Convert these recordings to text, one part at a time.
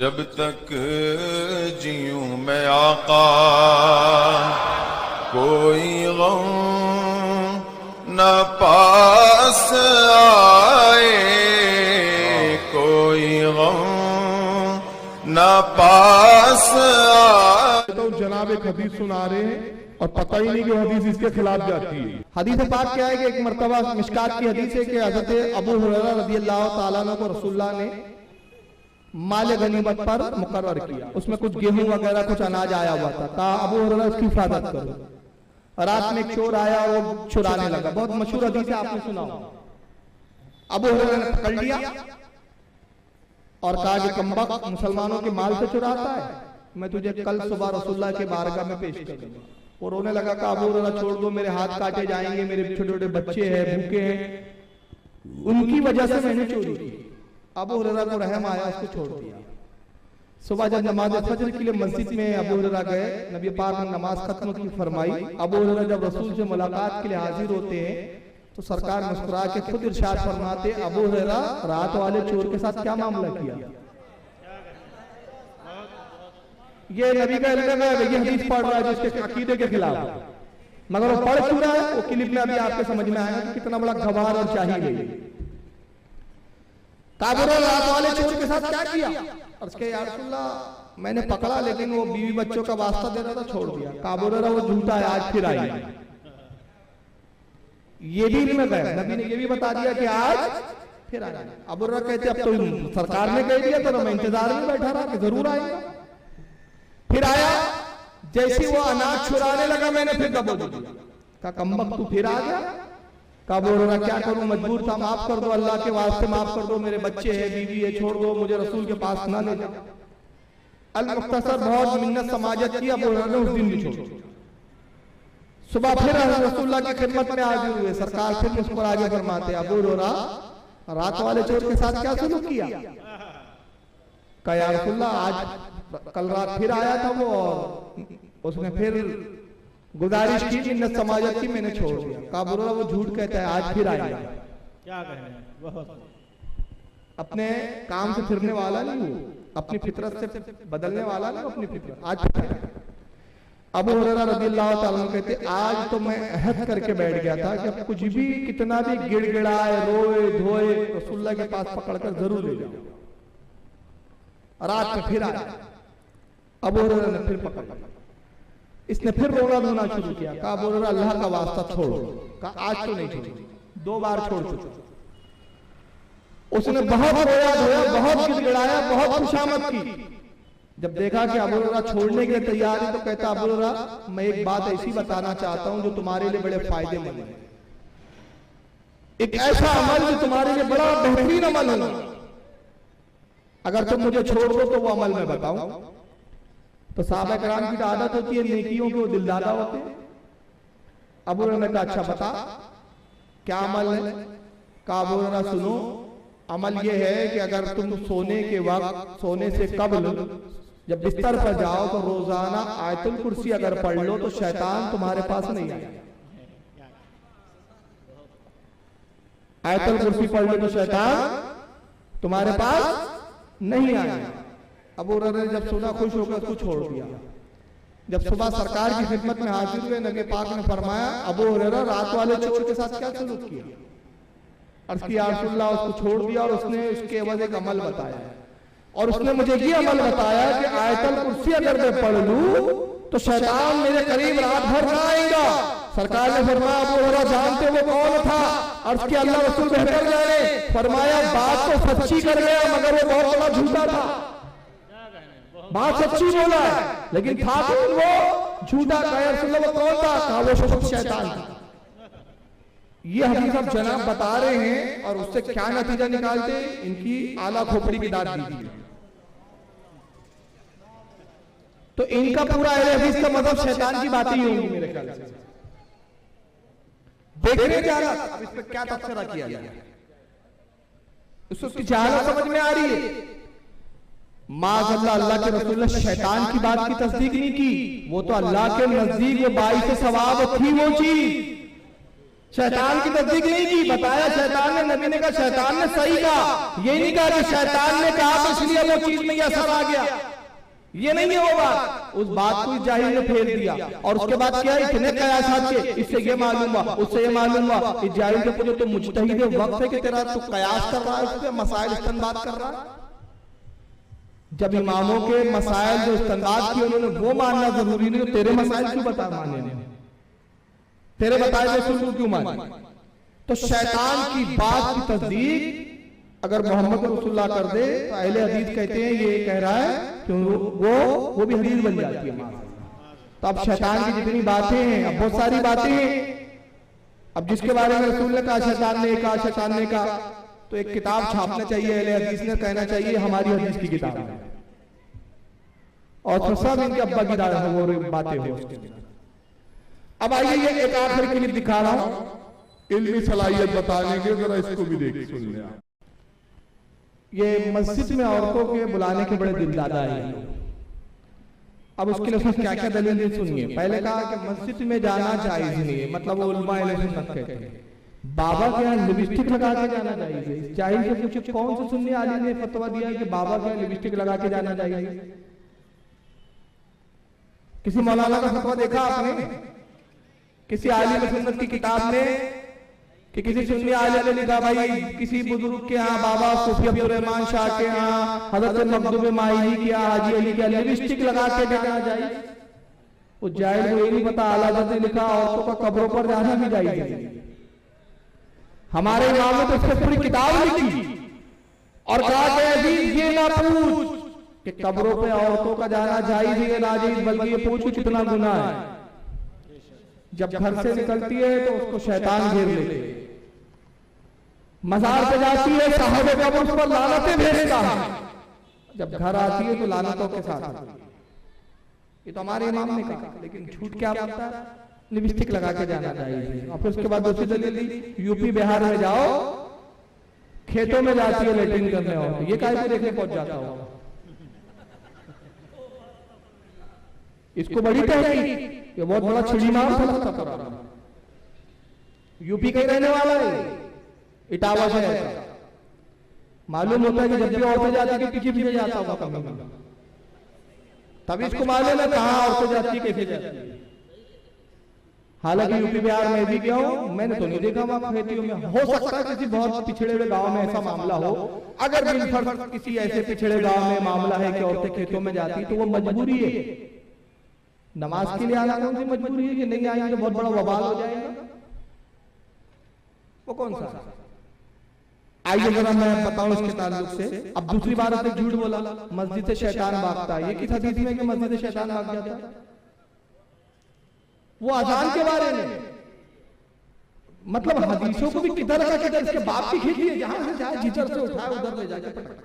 जब तक जीऊं मैं आका कोई गम न पास आए, कोई गम न पास आए। तो जनाब एक हदीस सुना रहे हैं और पता ही नहीं कि हदीस इसके खिलाफ जाती है। हदीस पाक क्या है कि एक मर्तबा मिशकात की हदीस है कि हजरत अबू हुरैरा रज़ियल्लाहु ताला अन्हु को रसूलुल्लाह ने माल गनीमत पर मुकर्रर किया। उसमें कुछ गेहूं वगैरह कुछ अनाज आया हुआ था। कहा अबू हुरैरा उसकी हिफाजत करो। रात में एक चोर आया, वो चुराने लगा। बहुत मशहूर हदीस है, आपने सुना होगा। अबू हुरैरा ने पकड़ लिया और कहा कि कमबख्त मुसलमानों के माल से चुराता है, मैं तुझे कल सुबह रसूलुल्लाह के बारगाह में पेश कर दूंगा। वो रोने लगा। कहा अबू हुरैरा छोड़ दो, मेरे हाथ काटे जाएंगे, मेरे छोटे छोटे बच्चे हैं, भूखे हैं, उनकी वजह से मैंने चोरी की। अबू हुरैरा को रहम आया, उसको छोड़ दिया। सुबह जब नमाज फजर के लिए मस्जिद में अबू हुरैरा गए, नबी पाक ने नमाज खत्म की फरमाई। अबू हुरैरा जब रसूल से मुलाकात के लिए हाजिर होते हैं तो सरकार मुस्कुरा के खुद इरशाद फरमाते, अबू हुरैरा रात वाले चोर के साथ क्या मामला किया? ये नबी का इल्म है, ये हदीस पढ़ रहा है जिसके अकीदे के खिलाफ, मगर वो पढ़ चुका है। वो क्लिप में अभी आपके समझ में आएगा कि कितना बड़ा गवार और चाहिए है। काबुरा रात वाले चोर के साथ क्या किया? और उसके या रसूलल्लाह मैंने पकड़ा, लेकिन वो बीवी बच्चों का वास्ता दे रहा था, छोड़ दिया। काबुरा वो झूठा है, आज फिर आई। ये भी में गए, नबी ने ये भी बता दिया कि आज फिर आया। अबू हुरैरा कहते अब तो सरकार ने कह दिया तो मैं इंतजार में बैठा रहा कि जरूर आएगा। फिर आया, जैसे वो अनाज छुराने लगा मैंने फिर दबोच दिया। कहा कमबख्त तू फिर आ गया? कहा अबू हुरैरा क्या करूं, मजबूर था, माफ कर दो, अल्लाह के वास्ते माफ कर दो, मेरे बच्चे हैं, बीवी है, छोड़ दो, मुझे रसूल के पास ना ले जाओ। अल मुख्तसर बहुत मिन्नत समाजत की, अबू हुरैरा ने उस दिन भी छोड़ दिया। सुबह फिर रसूलुल्लाह की खिदमत में हाजिर हुए। सरकार फिर मुस्कुरा के फरमाते, अबू हुरैरा रात वाले चोर के साथ क्या सलूक किया? कहा या रसूलुल्लाह आज कल रात फिर आया था वो, और उसने फिर गुजारिश की, मिन्नत समाजत की, मैंने छोड़ दिया। कहा अबू हुरैरा वो झूठ कहता है, आज फिर आएगा। क्या कहें, अपने काम से फिरने वाला नहीं, वो अपनी फितरत से बदलने वाला नहीं, अपनी फितरत आज फिर आएगा। अबू हुरैरा रज़ियल्लाहु ताला अन्हु कहते आज तो मैं अहद करके बैठ गया था कि अब कुछ भी कितना भी गिड़गिड़ाए, रोए धोए, रसूलुल्लाह के पास पकड़कर जरूर ले जाओ। रात में फिर आया, अबू हुरैरा ने फिर पकड़ लिया। इसने फिर रोना धोना शुरू किया। कहा अबू हुरैरा अल्लाह का वास्ता छोड़ो। कहा आज तो नहीं छोड़ेंगे, 2 बार छोड़ चुका। उसने बहुत रोया धोया, बहुत गिड़गिड़ाया, बहुत खुशामद की। जब देखा कि अबू हुरैरा छोड़ने के लिए तैयार है तो कहता अबू हुरैरा मैं एक बात ऐसी बताना चाहता हूं जो तुम्हारे लिए बड़े फायदेमंद है, एक ऐसा अमल जो तुम्हारे लिए बड़ा बेहतरीन अमल होगा, अगर तुम मुझे छोड़ दो तो वो अमल मैं बताऊं। तो सहाबा किराम की आदत होती है नेकियों के वो दिलदादा होते हैं। अबू हुरैरा ने कहा अच्छा बता क्या अमल है? कहा अबू हुरैरा सुनो, अमल ये है कि अगर तुम सोने के वक्त, सोने से कब्ल जब बिस्तर पर जाओ तो रोजाना आयतुल कुर्सी अगर पढ़ लो तो शैतान तुम्हारे पास नहीं आएगा। आयतुल कुर्सी पढ़ लो तो शैतान तुम्हारे पास नहीं आएगा। अबू हुरैरा ने जब सुना खुश होकर उसको छोड़ दिया। जब सुबह सरकार की खिदमत में हाजिर हुए, नबी पाक ने फरमाया अबू हुरैरा रात वाले चोर के साथ क्या सलूक किया? अर्ज़ किया या रसूलल्लाह उसको छोड़ दिया और उसने उसके एवज एक अमल बताया, और उसने मुझे ये अमल बताया कि आयतुल कुर्सी अगर मैं पढ़ लूं तो शैतान मेरे करीब रात भर ना आएगा। सरकार ने फरमाया अबू हुरैरा जानते वो कौन था? अर्ज़ किया अल्लाह रसूल बेहतर जाने। फरमाया बात तो सच्ची कर गया मगर वो बहुत बड़ा झूठा था। बात सच्ची बोला है लेकिन था कौन वो? झूठा। कहा रसूलल्लाह वो कौन था? कहा वो शख्स शैतान था। ये हदीस अब जनाब बता रहे हैं और उससे क्या नतीजा निकालते हैं, इनकी आला खोपड़ी की दाद दीजिए। तो इनका पूरा अहले हदीस का मतलब शैतान की बातें ही होंगी मेरे ख्याल से। देखने क्या रहा, अब इस पर क्या तबसरा किया गया, उसकी जहालत समझ में आ रही है। माज़अल्लाह अल्लाह के रसूल ने शैतान की बात की तस्दीक नहीं की, वो तो अल्लाह के नजदीक वो बाइस सवाब थी वो चीज। शैतान की तस्दीक नहीं की, बताया शैतान ने, नबी ने कहा शैतान ने सही कहा। ये नहीं कहा कि शैतान ने कहा तो इसलिए वो चीज में असर आ गया, ये नहीं है वो बात। उस बात को जाहिल ने फेर दिया और उसके बाद क्या, इतने कयासात के, इससे ये मालूम हुआ, उससे ये मालूम हुआ। इस जाहिल से पूछो तो मुज्तहिद वक्त है कि तेरा तू कयास कर रहा है, उससे मसाइल इस्तेमाल कर रहा है। जब इमामों के मसाइल जो इस्तेमाल किए उन्होंने वो मानना जरूरी नहीं, तो तेरे मसाइल क्यों बता माने, तेरे बताए हुए सुन क्यों माने। तो शैतान की बात की तस्दीक अगर मोहम्मद रसूलुल्लाह कर दे तो अहले हदीस कहते हैं ये कह रहा है कि वो भी हदीस बन जाती है। तो अब शैतान की जितनी बातें हैं, अब बहुत सारी बातें हैं, अब जिसके बारे में रसूल ने कहा शैतान ने कहा, शैतान ने कहा, तो एक किताब छापना चाहिए, अहले हदीस ने कहना चाहिए हमारी हदीस की किताब है, और सब इनके अब्बा की बातें हो। अब आइए ये एक आखिरी क्लिप दिखा रहा हूं इल्मी सलाहियत बताने के, जरा इसको भी देख सुन ले। ये मस्जिद में औरतों के बुलाने के बड़े दिलदादा है। अब उसके लिए उसने क्या क्या दलील सुनिए। पहले कहा कि मस्जिद में जाना जायज नहीं है, मतलब वो उलमा अहले सुन्नत कहते हैं। बाबा के यहाँ लिपस्टिक लगा के जाना जायज है। जाहिल से पूछे कौन से सुन्नी आलिम ने फतवा दिया है कि बाबा के यहाँ लिपस्टिक लगा के जाना जायज है? किसी मौलाना का फतवा देखा आपने किसी आलिम सुन्नत की किताब में कि किसी सुन्नी आलिम ने लिखा भाई किसी बुजुर्ग के यहाँ, बाबा सूफी अब्दुर्रहमान शाह के यहाँ, हजरत मखदूम माइली के यहाँ, हाजी अली के यहाँ लिपस्टिक लगा के जाना जाए? वो जाहिल को ये नहीं पता आला हज़रत ने लिखा औरतों का कब्रों पर जाना भी जायज। हमारे इमाम ने तो इससे पूरी किताब लिखी और कहा कि ये ना पूछ कि कब्रों पे औरतों का जाना जायज है नाजायज, बल्कि ये पूछ कितना गुनाह है। जब घर से निकलती है तो उसको शैतान घेर लेते हैं, मजार पे जाती है साहब कब्र उस पर लानतें भेजता है, जब घर आती है तो लानतों के साथ। ये तो हमारे इमाम ने कहा, लेकिन झूठ क्या बोलता है, लिपस्टिक लगा के जाना चाहिए। और फिर उसके बाद दूसरी दलील दी, यूपी बिहार में जाओ खेतों में जाती है लेटरिन करने, और ये काहे को देखने पहुंच जाता हो। इसको बड़ी तहकीक, ये बहुत बड़ा छिड़ी मार था। यूपी का ही रहने वाला है, इटावा से है। मालूम होता है कि जब भी औरतें जाती है पीछे पीछे जाता होगा कभी, तभी इसको मालूम है कहाँ औरतें जाती है कैसे जाती है। हालांकि यूपी बिहार में भी गया हूं, मैंने तो नहीं देखा वहां खेतियों में। हो सकता है किसी बहुत पिछड़े हुए गांव में ऐसा मामला हो, अगर बिलफर्ज किसी ऐसे पिछड़े गांव में मामला है कि औरतें खेतों में जाती तो वो मजबूरी है। नमाज के लिए आना कौन सी मजबूरी है कि नहीं आएंगे तो बहुत बड़ा वबाल हो जाएगा, वो कौन सा? आइए जरा मैं बताऊं इसके ताल्लुक से। अब दूसरी बार आपने झूठ बोला, मस्जिद से शैतान भागता है। ये किस हदीस में कि मस्जिद से शैतान भाग जाता है? वो अजान के बारे में, मतलब हदीसों को भी किधर का किधर इसके बाप की खींच है, जहां से चाहे जिधर से उठाए उधर ले जाके पटक।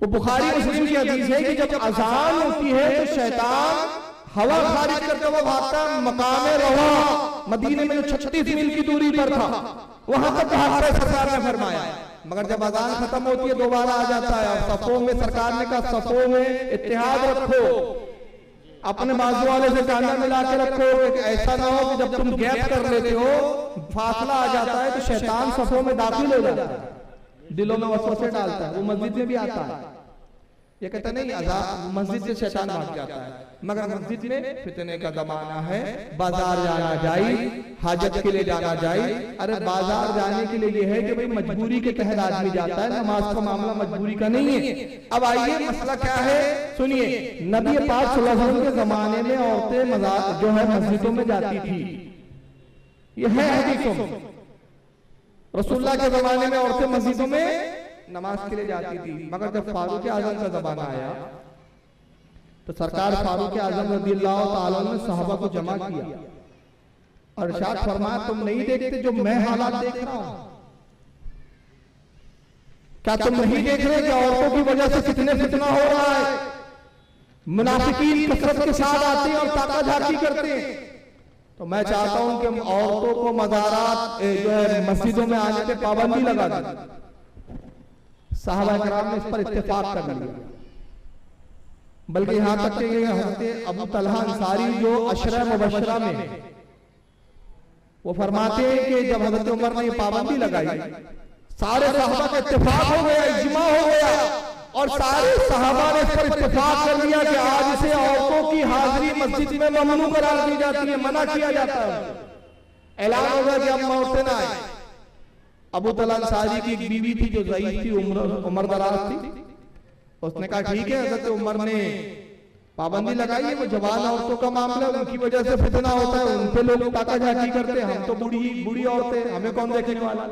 वो बुखारी मुस्लिम की हदीस है कि जब अजान होती है तो शैतान हवा खारिज करते हुए भागता है मकामे रवा, मदीने में जो 36 मील की दूरी पर था वहां तक भागता है, सरकार ने फरमाया। मगर जब अजान खत्म होती है दोबारा आ जाता है। और सफों में सरकार ने कहा सफों में इत्तेहाद रखो, अपने बाजू वाले से कांधा मिला के रखो, ऐसा ना हो कि जब तुम गैप कर लेते हो फासला आ जाता है तो शैतान सफों में दाखिल हो जाता है, दिलों में वसवसे डालता है। वो मस्जिद में भी आता है, ये कहता नहीं अजान मस्जिद से शैतान भाग जाता है। मगर मस्जिद में फितने का जमाना है, बाजार जाना जाए, हाजत के लिए जाना जाए। अरे बाजार जाने के लिए ये है कि भाई मजबूरी के तहत आदमी जाता है, नमाज का मामला मजबूरी का नहीं है। अब आइए मसला क्या है सुनिए। नबी पाक सल्लल्लाहु अलैहि वसल्लम के जमाने में औरतें मजार जो है मस्जिदों में जाती थी, ये है हदीसों में। रसूलुल्लाह के जमाने में औरतें मस्जिदों में नमाज के लिए जाती थी। मगर जब फारूक आजम का जमाना आया तो सरकार फारूक आजम रज़ियल्लाहु ताला ने सहाबा को जमा किया और इरशाद फरमाया तुम नहीं देखते जो मैं हालात देख रहा हूं? क्या तुम नहीं देख रहे कि औरतों की वजह से कितने फितना हो रहा है? मुनाफिकीन कसरत के साथ आते हैं और ताका झाकी करते हैं। तो मैं चाहता हूं कि हम औरतों को मज़ारात जो है मस्जिदों में आने पे पाबंदी लगा दें। साहबा कराम ने इस पर इत्तेफाक कर लिया, बल्कि यहां तक कि हज़रत अबू तलहा अंसारी जो अशरा मुबशरा में वो फरमाते हैं कि जब हजरत उमर ने ये पाबंदी लगाई, सारे सहाबा का इत्तेफाक हो गया, इज्मा हो गया, और सारे सहाबा ने इस पर इत्तेफाक कर लिया कि आज से औरतों की हाजिरी मस्जिद में ममनू करार दी जाती है, मना किया जाता है। ऐलान होगा कि अब औरतें ना आए। अबू तला अंसारी की एक बीवी थी जो ज़ईफ थी, उम्र दराज थी। उसने कहा ठीक है, हज़रत उमर ने पाबंदी लगाई है, वो जवान औरतों का मामला, उनकी वजह से फितना होता है, उन पे लोग ताका झाकी करते हैं, हम तो बूढ़ी औरतें, हमें कौन देखने वाला।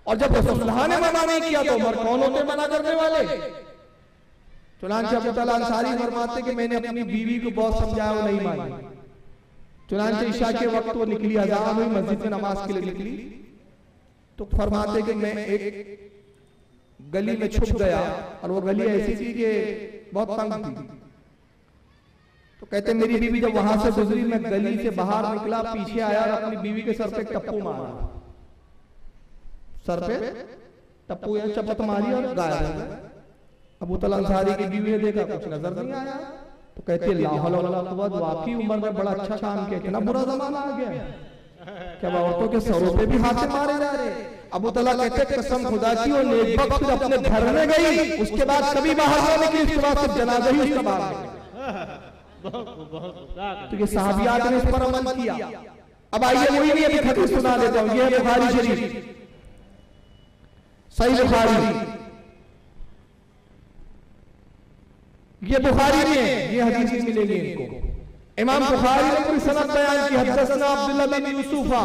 और जब रसूलुल्लाह ने मना नहीं किया तो उमर कौन होते मना करने वाले। चुनांचे अबू तला अंसारी फरमाते कि मैंने अपनी बीवी को बहुत समझाया, वो नहीं मानी। चुनांचे इशा के वक्त वो निकली, अज़ान हुई, मस्जिद में नमाज के लिए निकली, तो फरमाते कि मैं एक गली में छुप गया, और वो गली ऐसी थी कि बहुत तंग थी। तो कहते मेरी बीवी जब वहां से गुजरी, मैं गली से बाहर निकला, पीछे आया और अपनी बीवी के सर पे टप्पू मारा, सर पे टप्पू या चपत मारी और गायब हो गया। अबू तला अंसारी की बीवी ने देखा, कुछ नजर नहीं आया, तो कहते ला हौला वला कुव्वत, वाकई उमर ने बड़ा अच्छा काम किया, इतना बुरा जमाना आ गया क्या औरतों के सरों पे भी हाथ मारे जा रहे। अबू तला कहते कसम खुदा की वो नेक वक्त फिर अपने घर में गई, उसके बाद कभी बाहर नहीं निकली, उसके बाद सिर्फ जनाजा ही उसका बाहर निकला। तो ये सहाबियात ने इस पर अमल किया। अब आइए वही नहीं, अभी हदीस सुना देता हूं, ये है बुखारी शरीफ, सही बुखारी, ये बुखारी में है, ये हदीस नहीं मिलेगी इनको। इमाम बुखारी ने पूरी सनद बयान की, हदसना अब्दुल्लाह बिन यूसुफा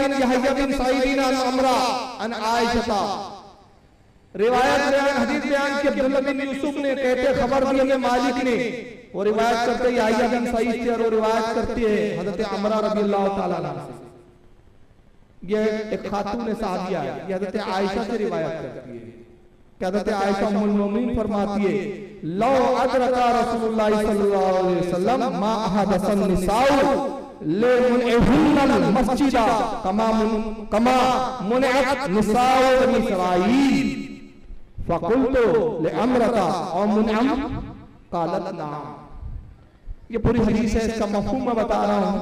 अन यहया बिन सईद अन अमरा अन आयशा। रिवायत बयान, हदीस बयान की अब्दुल्लाह बिन यूसुफ ने, कहते खबर दी हमें मालिक ने, वो रिवायत करते यहया बिन सईद से, और वो रिवायत करती है हजरत अमरा रज़ियल्लाहु ताला अन्हा से। ये एक खातून सहाबिया है, ये हजरत आयशा से रिवायत करती है। हज़रत आयशा उम्मुल मोमिनीन फरमाती है, लौ अदरका रसूलुल्लाह सल्लल्लाहु अलैहि वसल्लम मा अहदसन निसाउ लेमुनहुन्नल मस्जिदा कमा मुनअत निसाउ बनी इसराईल फकुल्तु लिअमरका और मुनअम कालत नाम। ये पूरी हदीस है, इसका मफहूम मैं बता रहा हूं।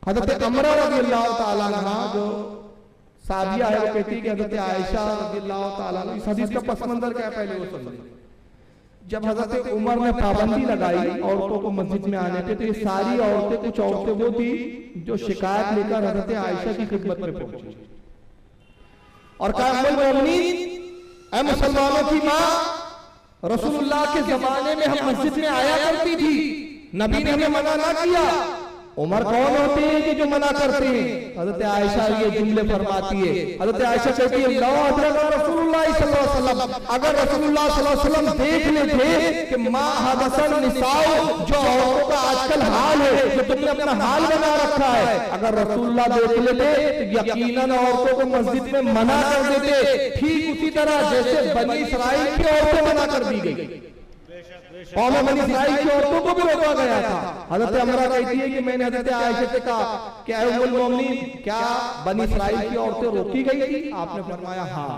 हज़रत अमरा रज़ियल्लाहु ताला अन्हा जो साबिया है, वो कहती है कि हज़रत आयशा रज़ियल्लाहु ताला अन्हा, इस हदीस का पस मंजर क्या है पहले वो समझें। जब हज़रत उमर ने पाबंदी लगाई औरतों को मस्जिद में आने पे, तो ये सारी औरतें, कुछ औरतें वो थी जो शिकायत लेकर हज़रत आयशा की खिदमत में पहुंची और कहा उम्मुल मोमिनीन, ऐ मुसलमानों की माँ, रसूलुल्लाह के जमाने में हम मस्जिद में आया करती थी, नबी ने हमें मना ना किया। उमर कौन होते हैं कि जो मना करते हैं? हजरत आयशा ये जुमले फरमाती है। हजरत आयशा कहती है, रसूलुल्लाह सल्लल्लाहु अलैहि वसल्लम, अगर रसूलुल्लाह सल्लल्लाहु अलैहि वसल्लम देख लेते कि माँ हदसन निसाओ, जो औरतों का आजकल हाल है, जो तुमने अपना हाल बना रखा है, अगर रसूलुल्लाह देख लेते तो यकीनन औरतों को मस्जिद में मना कर देते, ठीक उसी तरह जैसे बनी इस्राइल की औरतें मना कर दी गई। कौम बनी इस्राइल की औरतों को भी रोका गया था। हजरत अमरा कहती है कि मैंने हजरत आयशा से कहा कि ऐ उम्मुल मोमिनीन, क्या बनी इस्राइल की औरतें रोकी गई थी? आपने फरमाया हाँ,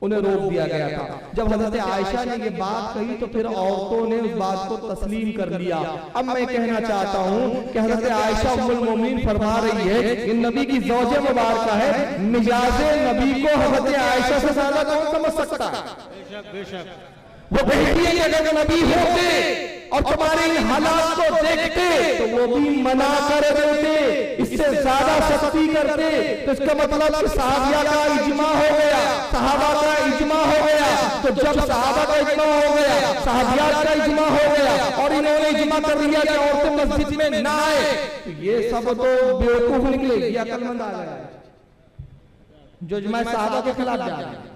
उन्हें रोक दिया गया था। जब हजरत आयशा ने ये बात कही तो फिर औरतों ने उस बात को तस्लीम कर लिया। अब मैं कहना चाहता हूँ कि हजरत आयशा उम्मुल मोमिनीन फरमा रही है कि नबी की ज़ौजे मुबारका है, मिजाजे नबी को हजरत आयशा से ज्यादा कौन समझ सकता है? बेशक बेशक वो कहती है कि अगर नबी होते और तुम्हारे इन हालात को देखते तो वो भी मना कर देते, इससे ज्यादा सख्ती करते। तो इसका मतलब कि सहाबिया का इज्मा हो गया, सहाबा का इज्मा हो गया। तो जब सहाबा का इज्मा हो गया, सहाबिया का इज्मा हो गया और इन्होंने इज्मा कर लिया कि औरतें मस्जिद में ना आए, तो ये सब तो बेवकूफ निकले, ये अक्लमंद आ गया जो इज्मा सहाबा के खिलाफ जा रहे हैं।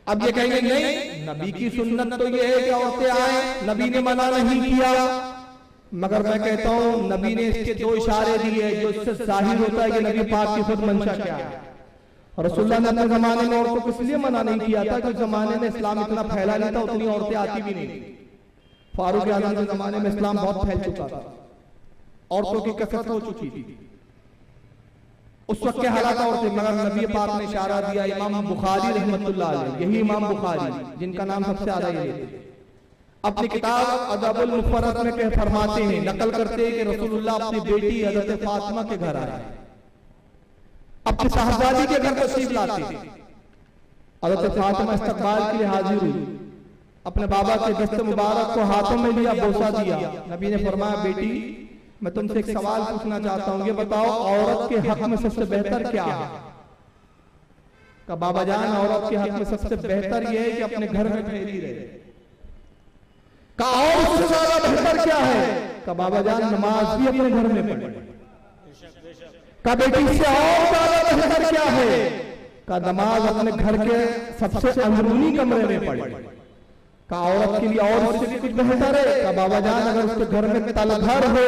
अब ये कहेंगे नहीं, नबी की सुन्नत तो ये है कि औरतें आए, नबी ने मना नहीं किया। मगर मैं कहता हूं नबी ने इसके दो इशारे दिए जो इससे जाहिर होता है कि नबी पाक की खुद मंशा क्या है। और रसूलुल्लाह ने अपने जमाने में औरतों को इसलिए मना नहीं किया था कि उस जमाने में इस्लाम इतना फैला नहीं था, उतनी औरतें आती भी नहीं। फारूक आजम के जमाने में इस्लाम बहुत फैल चुका था, औरतों की कसरत हो चुकी थी, उस वक्त के हालात और थे। मगर नबी पाक ने इशारा दिया। इमाम बुखारी रहमतुल्लाह अलैह, यही इमाम बुखारी जिनका नाम सबसे ज्यादा ये लेते। अपनी किताब अदबुल मुफर्रद में कह फरमाते हैं, नकल करते हैं कि रसूलुल्लाह अपनी बेटी हज़रत फातिमा के घर आए, अपनी साहबजादी के घर तशरीफ लाते। हज़रत फातिमा इस्तकबाल के लिए हाजिर हुई, अपने बाबा के दस्त मुबारक को हाथों में लिया, बोसा दिया। नबी ने फरमाया, बेटी मैं तुमसे एक सवाल पूछना चाहता हूँ, ये बताओ औरत के हक में सबसे बेहतर क्या है? का बाबा जान, औरत के हक में सबसे बेहतर यह है कि अपने घर में ठहरी रहे। का और उससे ज्यादा बेहतर क्या है? का बाबा जान, नमाज भी अपने घर में पढ़े। का बेटी से और ज्यादा बेहतर क्या है? का नमाज अपने घर के सबसे अंदरूनी कमरे में पढ़े। का औरत के लिए और उससे भी कुछ बेहतर है? का बाबा जान, अगर उसके घर में तलघर हो,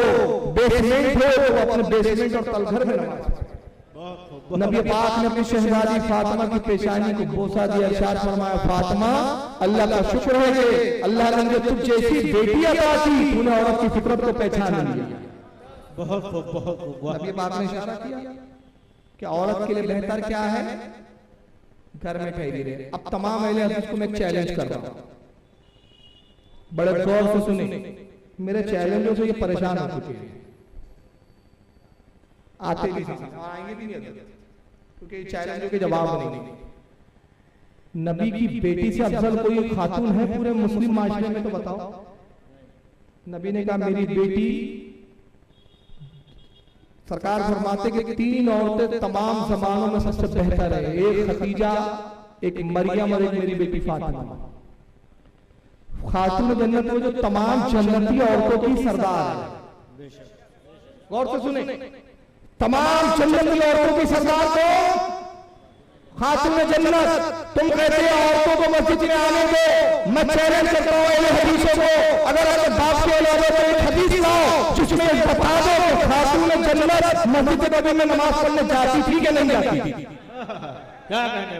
बेसमेंट हो, तो अपने बेसमेंट और तलघर में नमाज। नबी पाक ने अपनी शहजादी फातिमा की पेशानी को बोसा दिया, इरशाद फरमाया, फातिमा अल्लाह का शुक्र है कि अल्लाह ने मुझे तुझ जैसी बेटी अता की, तूने औरत की फितरत को पहचान लिया। बहुत खूब, बहुत खूब। नबी पाक ने इशारा किया कि औरत के लिए बेहतर क्या है? घर में ठहरी रहे। अब तमाम अहले हदीस को मैं चैलेंज कर रहा हूं, बड़े गौर से सुने। मेरे चैलेंजों से ये परेशान हो चुके हैं, आते भी आएंगे भी नहीं, क्योंकि चैलेंजों के जवाब नहीं। नबी की बेटी से अफजल कोई खातून है पूरे मुस्लिम माशरे में? तो बताओ। नबी ने कहा, मेरी बेटी, सरकार फरमाते कि 3 औरतें तमाम जमानों में सबसे बेहतर है, एक खदीजा, एक मरियम और एक मेरी बेटी फातिमा। खातून जन्नत में जो तमाम जन्नती औरतों की सरदार है। गौर से सुने, तमाम जन्नती औरतों की सरदार को खातून जन्नत। तुम कहते हो औरतों को मस्जिद में आने दो, मैं चैलेंज करता हूं अहले हदीसों को, अगर आपके बाप के औलादों को एक हदीस लाओ जिसमें बता दो कि खातून जन्नत मस्जिद नबी में नमाज पढ़ने जाती थी कि नहीं जाती थी? क्या कहने,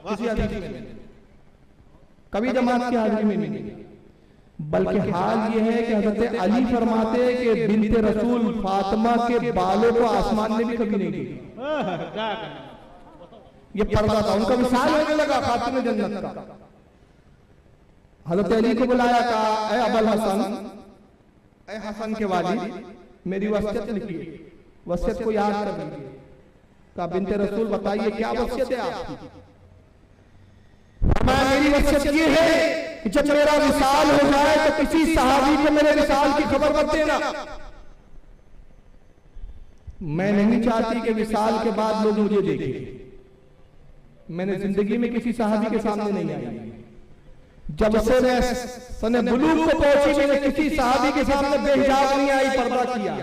किसी हदीस में कभी जमात की हाजिरी में नहीं। बल्कि हाल ये है कि हजरत अली फरमाते हैं कि बिन्ते रसूल फातिमा के बालों को आसमान ने भी कभी नहीं देखा। ये पर्दा था, उनका विशाल होने लगा खातून जन्नत का। हजरत अली को बुलाया, कहा, ए अबुल हसन, ए हसन के वाली, मेरी वसीयत लिखिए, वसीयत को याद कर लीजिए। कहा, बिन्ते रसूल बताइए क्या वसीयत है आपकी? मेरी वसीयत ये है कि जब मेरा विसाल हो जाए तो किसी सहाबी को मेरे विसाल की खबर मत देना। मैं नहीं चाहती कि विसाल के बाद लोग मुझे देखें। मैंने जिंदगी में किसी सहाबी के सामने नहीं आई। जब से मैं सने बुलूग को पहुंची, मैंने किसी सहाबी के सामने बेहिजाब नहीं आई, पर्दा किया,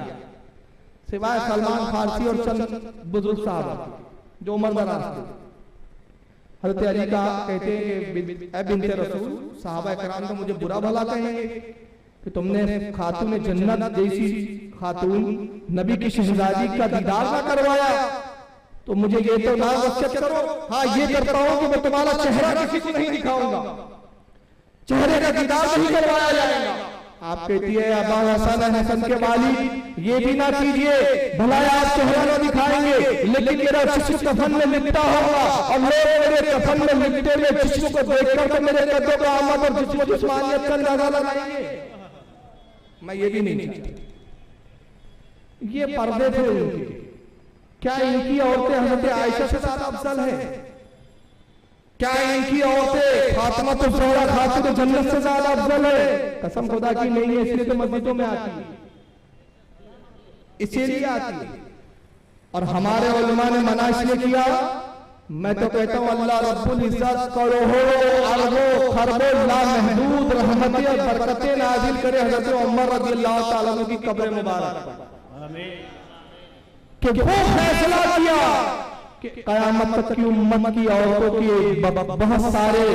सिवाय सलमान फारसी और चंद बुजुर्ग साहब जो उम्र दराज थे। हज़रत अली का कहते हैं कि ऐ बिन्ते रसूल, सहाबा कराम तो मुझे बुरा भला कहेंगे कि तुमने खातून जन्नत जैसी खातून नबी की शहजादी का दीदार ना करवाया, तो मुझे ये तो ना वसीयत करो। हाँ, ये करता हूं कि मैं तुम्हारा चेहरा किसी को नहीं दिखाऊंगा, चेहरे का दीदार नहीं करवाया जाएगा। आप कहती है अबा हसन, हसन के वाली, ये भी ना कीजिए, भला आप चेहरा ना दिखाएंगे, लेकिन मेरा जिस्म कफन में लिपटा होगा और लोग मेरे कफन में लिपटे हुए जिस्म को देखकर तो मेरे कदों का आमद और जिस्म जिस्मानियत का अंदाजा लगाएंगे। मैं ये भी नहीं चाहती। ये पर्दे थे उनके। क्या इनकी औरतें हजरत आयशा से ज्यादा अफजल है? क्या इनकी औरतें फातिमा तो ज़हरा खातून जन्नत से ज्यादा अफजल है? कसम खुदा की नहीं है, इसलिए तो मस्जिदों में आती है, इसीलिए आती है। और हमारे उलमा ने मना इसलिए किया। मैं तो कहता हूं अल्लाह रब्बुल इज्जत करोड़ों अरबों खरबों लामहदूद रहमतें और बरकतें नाजिल करे हजरत उमर रज़ियल्लाहु ताला अन्हु की कब्र मुबारक पर। आमीन। कि वो फैसला किया कि क़यामत तक की उम्मत की औरतों की बहुत सारे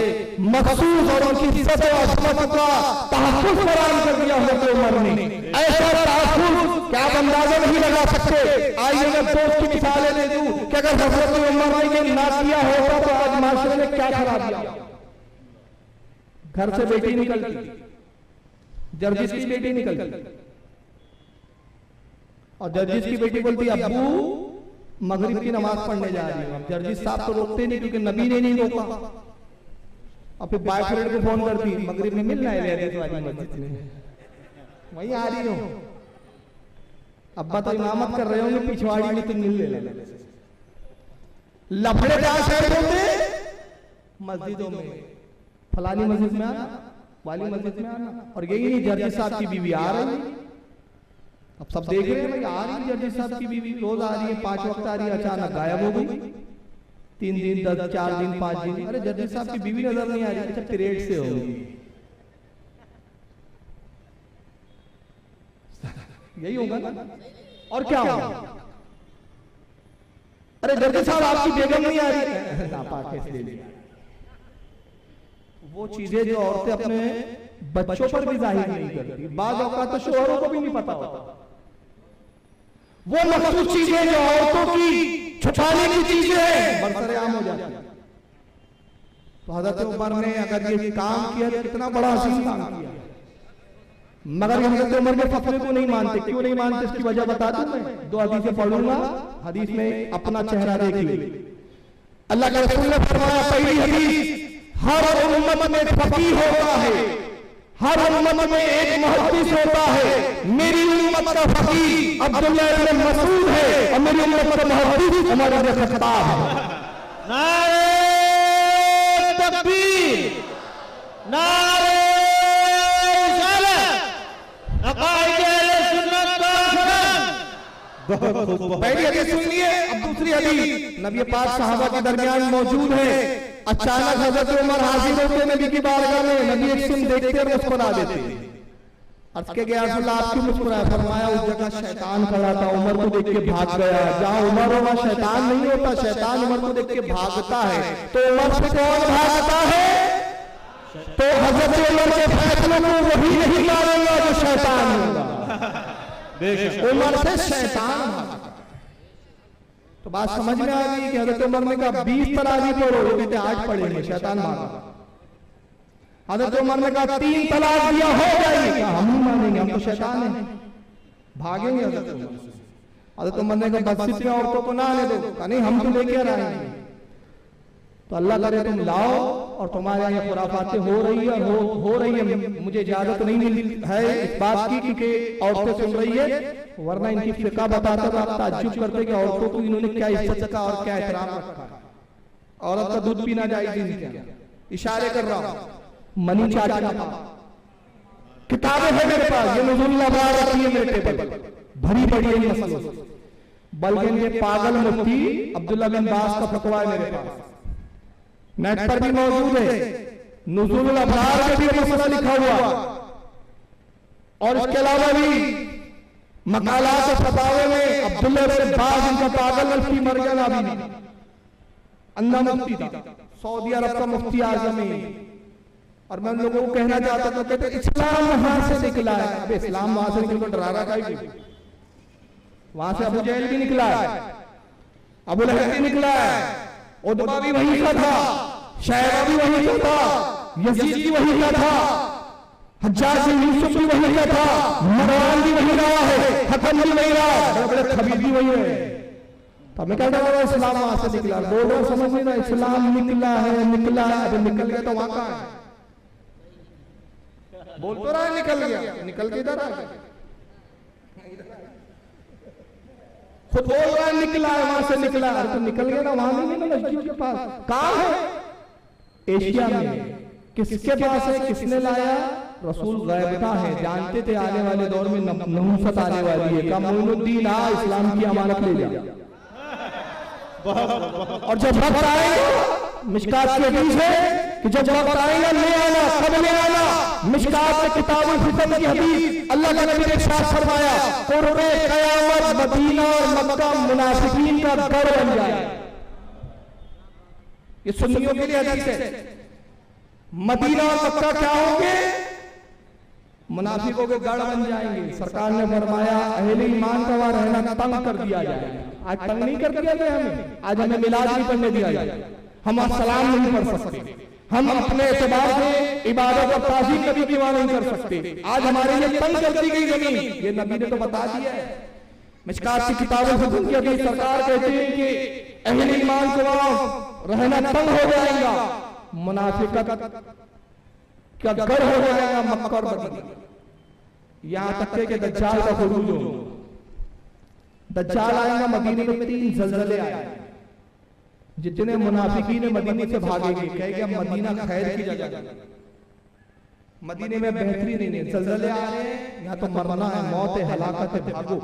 मखसूस और उनकी इज्जत और अज़मत का तहफ़्फ़ुज़ फराहम कर दिया हज़रत उमर ने। ऐसा तहफ़्फ़ुज़ क्या आप अंदाजा नहीं लगा सकते। आइए मैं दोस्त की मिसालें दे दूं कि अगर हज़रत उमर ने ना किया होता तो आज माशरे ने क्या करा दिया। घर से बेटी निकलती, जर्जिस की बेटी निकलती और जर्जिस की बेटी बोलती अब्बू मगरिब की नमाज पढ़ने जा रही हूं। जर्जिस साहब तो रोकते नहीं, क्योंकि नबी ने नहीं रोका। और फिर बॉयफ्रेंड को फोन करती, मगरिब में मिलना है हदीस वाली मस्जिद में, वहीं आ रही हो, अब्बा तो इमामत कर रहे होंगे, पिछवाड़ी में तुम मिल लेना। लफड़े कहां से होते? मस्जिदों में, फलानी मस्जिद में आना, वाली मस्जिद में आना। और यही नहीं, जर्जी साहब की बीवी आ रही है, अब सब देख रहे हैं भाई, आ रही है जर्जी साहब की बीवी, रोज आ रही है, 5 वक्त आ रही है, अचानक गायब हो गई, 3 दिन 10 4 दिन 5 दिन, अरे जर्जी साहब की बीवी नजर नहीं आ रही, अच्छा पीरियड से होगी, यही होगा ना, और क्या होगा? अरे जर्जी साहब आपकी बेगम नहीं आ रही, नापाक है इसलिए नहीं। वो चीजें जो औरतें अपने बच्चों पर भी जाहिर नहीं करती, बाज़ औक़ात तो शोहरों को भी नहीं पता होता, वो मखसूस चीजें जो औरतों की छुपाने की चीजें हैं बरसरेआम हो जाती है। तो हज़रत उमर ने अगर ये काम किया तो कितना बड़ा हसीन काम किया, मगर हज़रत उमर के फतवे को नहीं मानते। क्यों नहीं मानते इसकी वजह बता दूं मैं, 2 हदीसें पढ़ूंगा, हदीस में अपना चेहरा देख लीजिए। अल्लाह के रसूल ने फरमाया, पहली हदीस, हर उम्मत में फकीह होता है, हर उम्मत में एक मुहद्दिस होता है, मेरी उम्मत का फकीह अब्दुल्लाह इब्न मसूद है और मेरी उम्मत का मुहद्दिस उमर इब्न खत्ताब है। नारे तकबीर, नारे रिसालत, अक़ाइद अहले सुन्नत वल जमाअत। पहली हदीस सुन लिए, अब दूसरी हदीस, नबी पाक सहाबा के दरमियान मौजूद है, अचानक हजरत उमर हाजिर होते नबी की बारगाह में, नबी एक सिम देखते और मुस्कुरा देते। अर्ज़ के गया रसूल आप क्यों मुस्कुराए? फरमाया उस जगह शैतान खड़ा था, उमर को देख के भाग गया। जहां उमर हो वहां शैतान नहीं होता, शैतान उमर को देख के भागता है। तो उमर से कौन भागता है? तो हजरत उमर के फैसलों को वही नहीं मानेगा जो शैतान होगा, उमर से शैतान भागता। तो बात समझ में आ गई कि हजरत उमर ने कहा 20 तलाक पढ़ो, वो कहते 8 पढ़ेंगे, शैतान भागा। हजरत उमर ने कहा 3 तलाक दिया हो जाएगी, हम नहीं मानेंगे, हम तो शैतान हैं, भागेंगे हजरत उमर से। हजरत उमर ने कहा मस्जिद में औरतों को ना आने दो, कहा नहीं हम तो लेके आएंगे। तो अल्लाह करे तुम लाओ और तुम्हारे यहाँ खुराफातें हो रही है और हो रही है, मुझे इजाजत नहीं मिली है इस बात की क्योंकि औरतें सुन रही है, वरना इनकी फिका बताता तो आप ताज्जुब करते कि औरतों को इन्होंने क्या इज्जत का और क्या एहतराम रखा है। औरत का दूध पीना जायज नहीं, इशारे कर रहा हूं, मनी चाचा किताबें है मेरे पास, ये नुज़ूल अबरार रखी है मेरे टेबल पर, भरी पड़ी है मसलों से। बल्कि ये पागल मुफ्ती अब्दुल्ला बिन बास का फतवा है मेरे पास, नेट पर भी मौजूद है, नुज़ूल अबरार में भी मसला लिखा हुआ, और इसके अलावा भी मकालात फतावे में अब्दुल्ला बिन बास इनका पागल मुफ्ती मर गया ना, अभी अंधा मुफ्ती था, सऊदी अरब का मुफ्ती आजम है। और मैं उन लोगों को कहना चाहता था, कहते इस्लाम वहां से निकला है। अब इस्लाम वहां से निकल डरा रहा था, वहां से अबू जहल भी निकला है, अबू लहब भी निकला है, उतबा भी वहीं का था, शैबा भी वहीं का था, यजीद भी वहीं का था, हज्जाज बिन यूसुफ भी वहीं का था, मरवान भी वहीं रहा है, हकम भी वहीं रहा, बड़े-बड़े खबीर भी वहीं है। तो मैं कहता हूँ इस्लाम वहां से निकला, बोल रहा समझ नहीं रहा, इस्लाम निकला है, निकला है, अभी निकल गया तो वहां कहां है? बोल तो रहा है निकल गया, निकल के इधर आ गया, खुद बोल रहा है निकला है, वहां से निकला है, तो निकल गया ना, वहां नहीं ना, मस्जिद के पास। कहां है? एशिया में। किसके पास है? किसने लाया? रसूल गैबता है, जानते थे आने वाले दौर में नहुसत आने वाली है, का मोइनुद्दीन आ इस्लाम की अमानत ले जा। और जब वक्त आएगा, मिशकात की हदीस है कि जब वक्त आएगा ले आना, कब ले आना? मिशकात में किताबुल फितन की हदीस, अल्लाह के नबी ने इरशाद फरमाया, कुर्बे क़यामत मदीना और मक्का मुनाफिकीन का गढ़ बन जाए। ये सुन्नियों के लिए हदीस है। मदीना और मक्का क्या होंगे? मुनाफिकों के गढ़ बन जाएंगे। सरकार ने फरमाया अहले ईमान का वहां रहना तंग कर दिया जाए। आज तंग नहीं कर दिया गया हमें, आज हमें मिलाद नहीं करने दिया जाए, हम सलाम नहीं पढ़ सकते, हम अपने एतबार से इबादत और ताज़ीम नबी की वहां नहीं कर सकते। आज हमारे लिए तंग कर दी गई जमीन, ये नबी ने तो बता दिया है। मिशकात की किताबों से सुन के सरकार कहती है कि अहले ईमान को वहां रहना तंग हो जाएगा, मुनाफिकत का गढ़ हो जाएगा मक्का और मदीना। यहां तक के दज्जाल का खुरूज हो, दज्जाल आएगा मदीने में 3 ज़लज़ले आएंगे। जितने मुनाफिकीन मदीने से भागेंगे, कहेंगे मदीना खैर की जगह, मदीने में बेहतरी नहीं है, ज़लज़ले आ रहे हैं, यहाँ तो मरना है, मौत है, हलाकत है, भागो।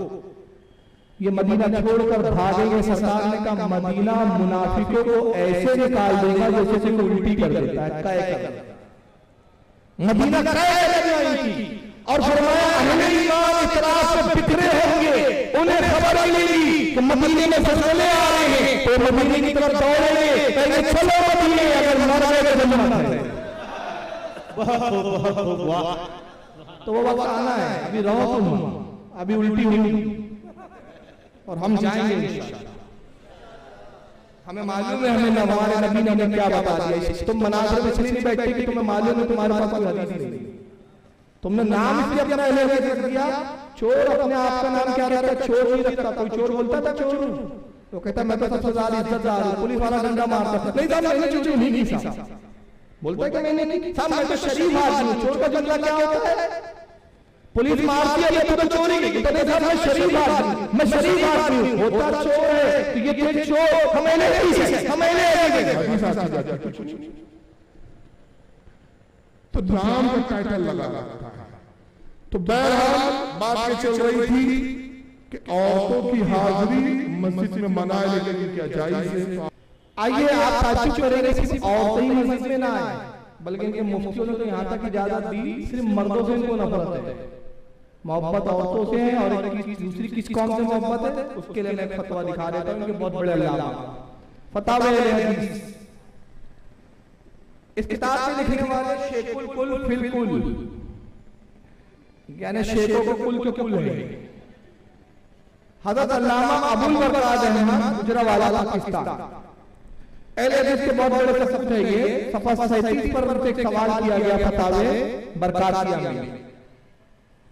ये मदीना छोड़कर भागेंगे। सरकार ने कहा मदीना मुनाफिकों को ऐसे निकाल देगा जैसे कोई उल्टी कर देता है, मदीना और फरमाया अहले ईमान इस तरह से बिखरे होंगे, उन्हें खबर मिलेगी कि मदीने में ज़लज़ले आ रहे हैं, तो मदीने की तरफ दौड़ेंगे, कहेंगे चलो मदीने, अगर मर गए तो जन्नत है। तो वो वक्त आना है, अभी रहो तुम, अभी उल्टी हुई और हम जाएंगे इंशाअल्लाह। हमें मालूम है, हमें हमारे नबी ने हमें क्या बता दिया। तुम मनाज़िर में इसलिए नहीं बैठे कि तुम्हें मालूम है तुम्हारे पास कोई हदीस नहीं, तुमने नाम इसलिए अपना अहले बैत रख दिया। चोर अपने आप का नाम क्या रखता, चोर नहीं रखता। कोई चोर बोलता था चोर, तो कहता मैं तो सबसे ज्यादा इज्जतदार हूं, पुलिस वाला डंडा मारता नहीं था, मैंने चोरी नहीं की साहब, बोलता है कि मैंने नहीं साहब, मैं तो शरीफ आदमी हूं। चोर का जुमला क्या होता है, पुलिस मारती है तो चोरी नहीं, तो नहीं साहब मैं शरीफ आदमी, मैं शरीफ आदमी हूं, होता चोर है तो ये चोर हमें नहीं, हमें नहीं। तो नाम का टाइटल लगा रखा है। तो बहरहाल बात ये चल रही थी कि औरतों की हाजिरी मस्जिद में मनाए, लेकिन क्या जायज है? आइए आप ताज्जुब करेंगे, सिर्फ औरतें ही मस्जिद में ना आए, बल्कि इनके मुफ्तियों ने तो यहाँ तक इजाजत दी सिर्फ मर्दों से इनको नफरत है, मोहब्बत औरतों से है। और दूसरी किस कौम से मोहब्बत है उसके लिए मैं फतवा दिखा देता हूँ, इनके बहुत बड़े अल्लामा फतावे हदीस। इस किताब में लिखने वाले शेखुल कुल फिल कुल, यानी शेखों को कुल के कुल है। हज़रत अल्लामा अबुल बरकात अहमद गुजरावाला पाकिस्तान, अहले हदीस के बहुत बड़े शख्स है ये। सफा 37 पर उनसे एक सवाल किया गया फतावे बरकातिया में।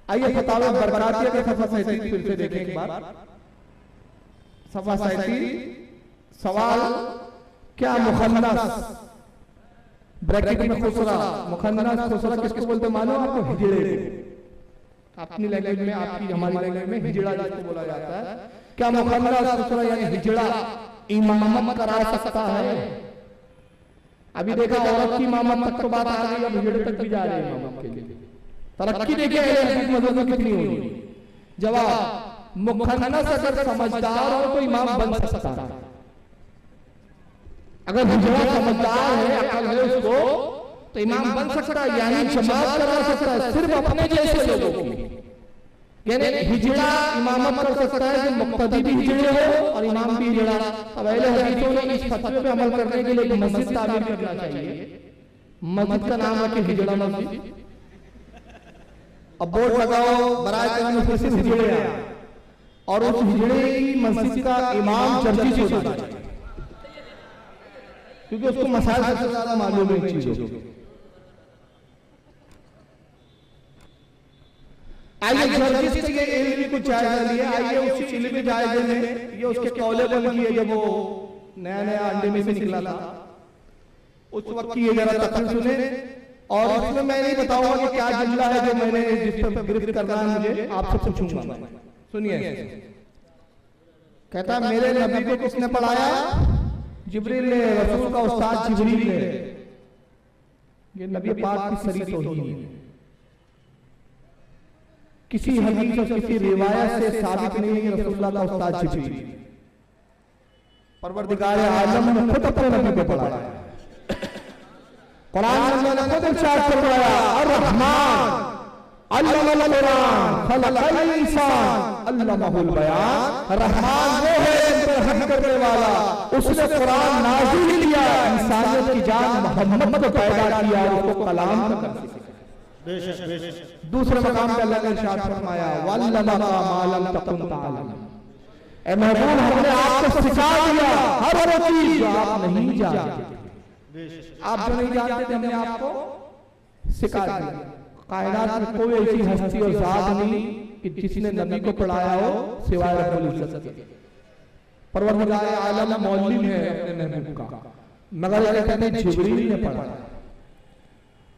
आइए फतावे बरकातिया के सफा 37 फिर से देखें एक बार। सफा 37 सवाल, क्या मुखन्नस ब्रैकेट में खुसरा, मुखन्नस खुसरा किसको बोलते मालूम आपको? हिजड़े। अपनी लैंग्वेज में, आपकी हमारी लैंग्वेज में हिजड़ा जिसको बोला जाता है। क्या मुखन्नस खुसरा यानी हिजड़ा इमामत करा सकता है? अभी देखा औरत की इमामत तक तो बात आ गई, अब हिजड़े तक भी जा रही है इमामत के लिए। तरक्की देखिए मजहब में कितनी होगी। जवाब, मुखन्नस अगर समझदार हो तो इमाम बन सकता है। अगर हिजड़ा समझदार है, अकल है उसको, तो इमाम बन सकता है, यानी जमात करा सकता है सिर्फ अपने जैसे लोगों की। यानी हिजड़ा इमामत कर सकता है कि मुक्तदी भी हिजड़े हो और इमाम भी हिजड़ा। अब अहले हदीसों ने इस फतवे पे अमल करने के लिए मस्जिद तामीर करना चाहिए। मस्जिद का नाम रखे हिजड़ा मस्जिद। अब बोर्ड लगाओ बराए कराम में सिर्फ हिजड़े आए, और उस हिजड़े की मस्जिद का इमाम जर्जी हो जाता है, क्योंकि उसको मसाइल सबसे ज्यादा मालूम है चीजों। आइए जर्जिस के इल्म को जायजा लिया। आइए उसी इल्म जायजे में ये उसके कौले बन गई है, जब वो नया नया अंडे में से निकला था उस वक्त की ये जरा तफसील सुने। और इसमें मैं नहीं बताऊंगा कि क्या जुमला है जो मैंने जिस पर गिरफ्त करना है मुझे आपसे पूछूंगा। सुनिए, कहता है मेरे नबी को किसने पढ़ाया? जिब्रील ने, रसूल का उस्ताद जिब्रील ने। ये नबी पाक की सरी तौहीद है, किसी हदीस और किसी रिवायत से साबित नहीं है कि रसूलुल्लाह का उस्ताद जिब्रील। परवरदिगार आलम ने खुद अपने नबी को पढ़ाया। कुरान में खुद इरशाद फरमाया, अर्रहमान अल्लमल कुरान खलकल इंसान अल्लमहुल बयान। रहमान वो है जिन पर रहम करने वाला, उसने कुरान नाज़िल किया, इंसानियत की जान मोहम्मद को पैदा किया, उसको कलाम का कर दिया। दूसरे मकाम पे अल्लाह ने इरशाद फरमाया, वल्लमा मा लम तकुन तालम। ए महबूब, हमने आपको सिखा दिया हर वो चीज जो आप नहीं जानते। आप जो नहीं जानते थे हमने आपको सिखा दिया। कायनात में कोई ऐसी हस्ती और जात नहीं कि जिसने नबी को पढ़ाया हो सिवाय रब्बुल इज्जत के। परवरदिगार आलम मौलिम है अपने महबूब का, मगर कहते हैं जिब्रील ने पढ़ाया,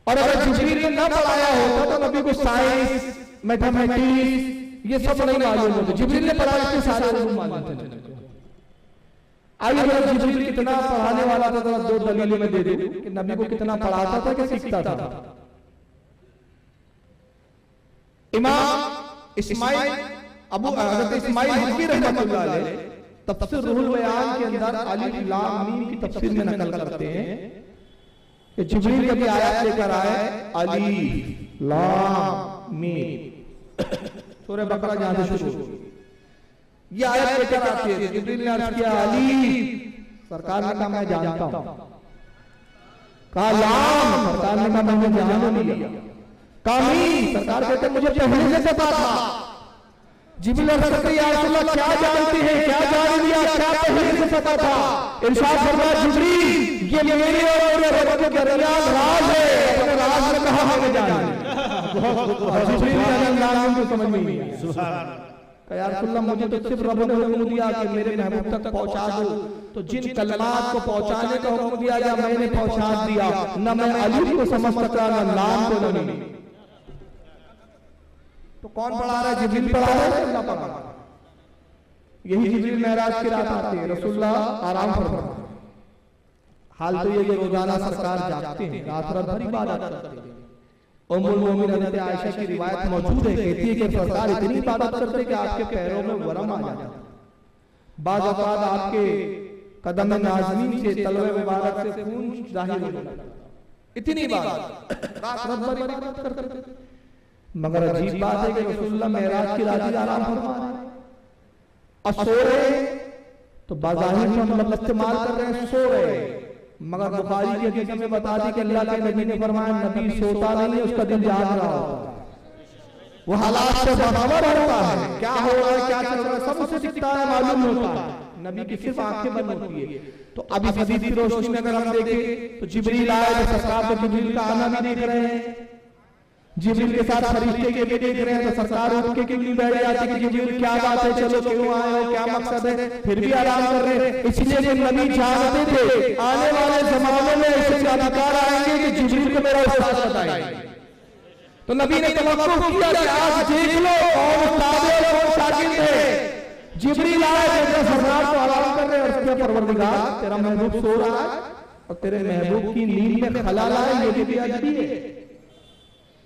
और अगर जिब्रील ने ना पढ़ाया होता तो नबी को साइंस, मैथमेटिक्स ये सब नहीं मालूम होते। जिब्रील ने पढ़ाया, इसके सारे लोग मालूम थे। आइए अगर जिब्रील कितना पढ़ाने वाला था तो दो दलीलें मैं दे दूं कि नबी को कितना पढ़ाता था कि सीखता था। इमाम इस्माइल हज़रत इस्माइल हक़ी रहमतुल्लाह अलैह तफसीर रूहुल बयान के अंदर अलिफ लाम मीम की तफसीर में नकल करते हैं कि जिब्रील कभी आयत लेकर आए अलिफ लाम मीम, सूरह बकरा जहां से शुरू हुई ये आयत लेकर आती है। जिब्रील ने अर्ज किया अलिफ, सरकार ने कहा मैं जानता हूं। कहा लाम, सरकार ने कहा मैंने जान लिया। कहा मीम, सरकार कहते मुझे पहले से पता था। जिब्रील अर्ज करते या रसूल अल्लाह क्या जानते हैं, क्या जान लिया, क्या पहले से पता था? इरशाद फरमाया जिब्रील ये मेरे और मेरे रब के दरमियान राज है, अपने राज में कहा हमें जान। जिब्रील ने नाम को समझ में नहीं आया। सुभान या रसूल अल्लाह मुझे तो सिर्फ रब ने हुक्म दिया कि मेरे महबूब तक पहुंचा दो, तो जिन कलमात को पहुंचाने का हुक्म दिया गया मैंने पहुंचा दिया। न मैं अलिफ को समझ सका न लाम को नहीं। तो कौन पढ़ा रहा है? जिब्रील पढ़ा रहा है, अल्लाह पढ़ा रहा है। यही जिब्रील मेराज की रात आती है, रसूलुल्लाह आराम फरमा। हाल तो ये रोजाना सरकार जागते हैं, रात रात भर इबादत करते हैं। उम्मुल मोमिन हज़रत आयशा की रिवायत मौजूद है, कहती है कि सरकार इतनी इबादत करते कि आपके पैरों में वरम आ जाता, बाज़ औक़ात आपके कदम नाज़मीन से तलवे मुबारक से खून ज़ाहिर हो जाता, इतनी इबादत रात रात भर इबादत करते। मगर अजीब बात है कि रसूलुल्लाह मेराज की रात आराम फरमा रहे हैं और सो रहे, तो बाज़ाहिर में हम लफ्ज़ इस्तेमाल कर रहे हैं सो रहे, मगर बुखारी की हदीस में बता दी कि अल्लाह के नबी ने फरमाया नबी सोता नहीं है, उसका दिल जाग रहा होता है, वो हालात से बाखबर होता है, क्या हो रहा है क्या चल रहा है सब उसे दिखता है, मालूम होता है। नबी की सिर्फ आंखें बंद होती है। तो अब इस हदीस की रोशनी में अगर हम देखें तो जिब्रील आए तो सरकार तो जिब्रील का आना भी देख रहे हैं, जिब्रील के साथ फरिश्ते के भी देख रहे हैं, तो सरकार उठ के क्यों नहीं बैठ जाती कि जिब्रील क्या बात है, चलो क्यों आए हो, क्या मकसद है, फिर भी आराम कर रहे हैं। इसलिए कि नबी जानते थे आने वाले जमाने में ऐसे अधिकार आएंगे कि जिब्रील को मेरा उस्ताद बताएंगे। तो नबी ने तवक्कुल किया कि आज देख लो कौन उस्ताद है कौन शागिर्द है। जिब्रील आए तो सरकार को आराम कर रहे हैं, और उसके परवरदिगार तेरा महबूब सो रहा है और तेरे महबूब की नींद में खलाल आए, ये भी अजबी है।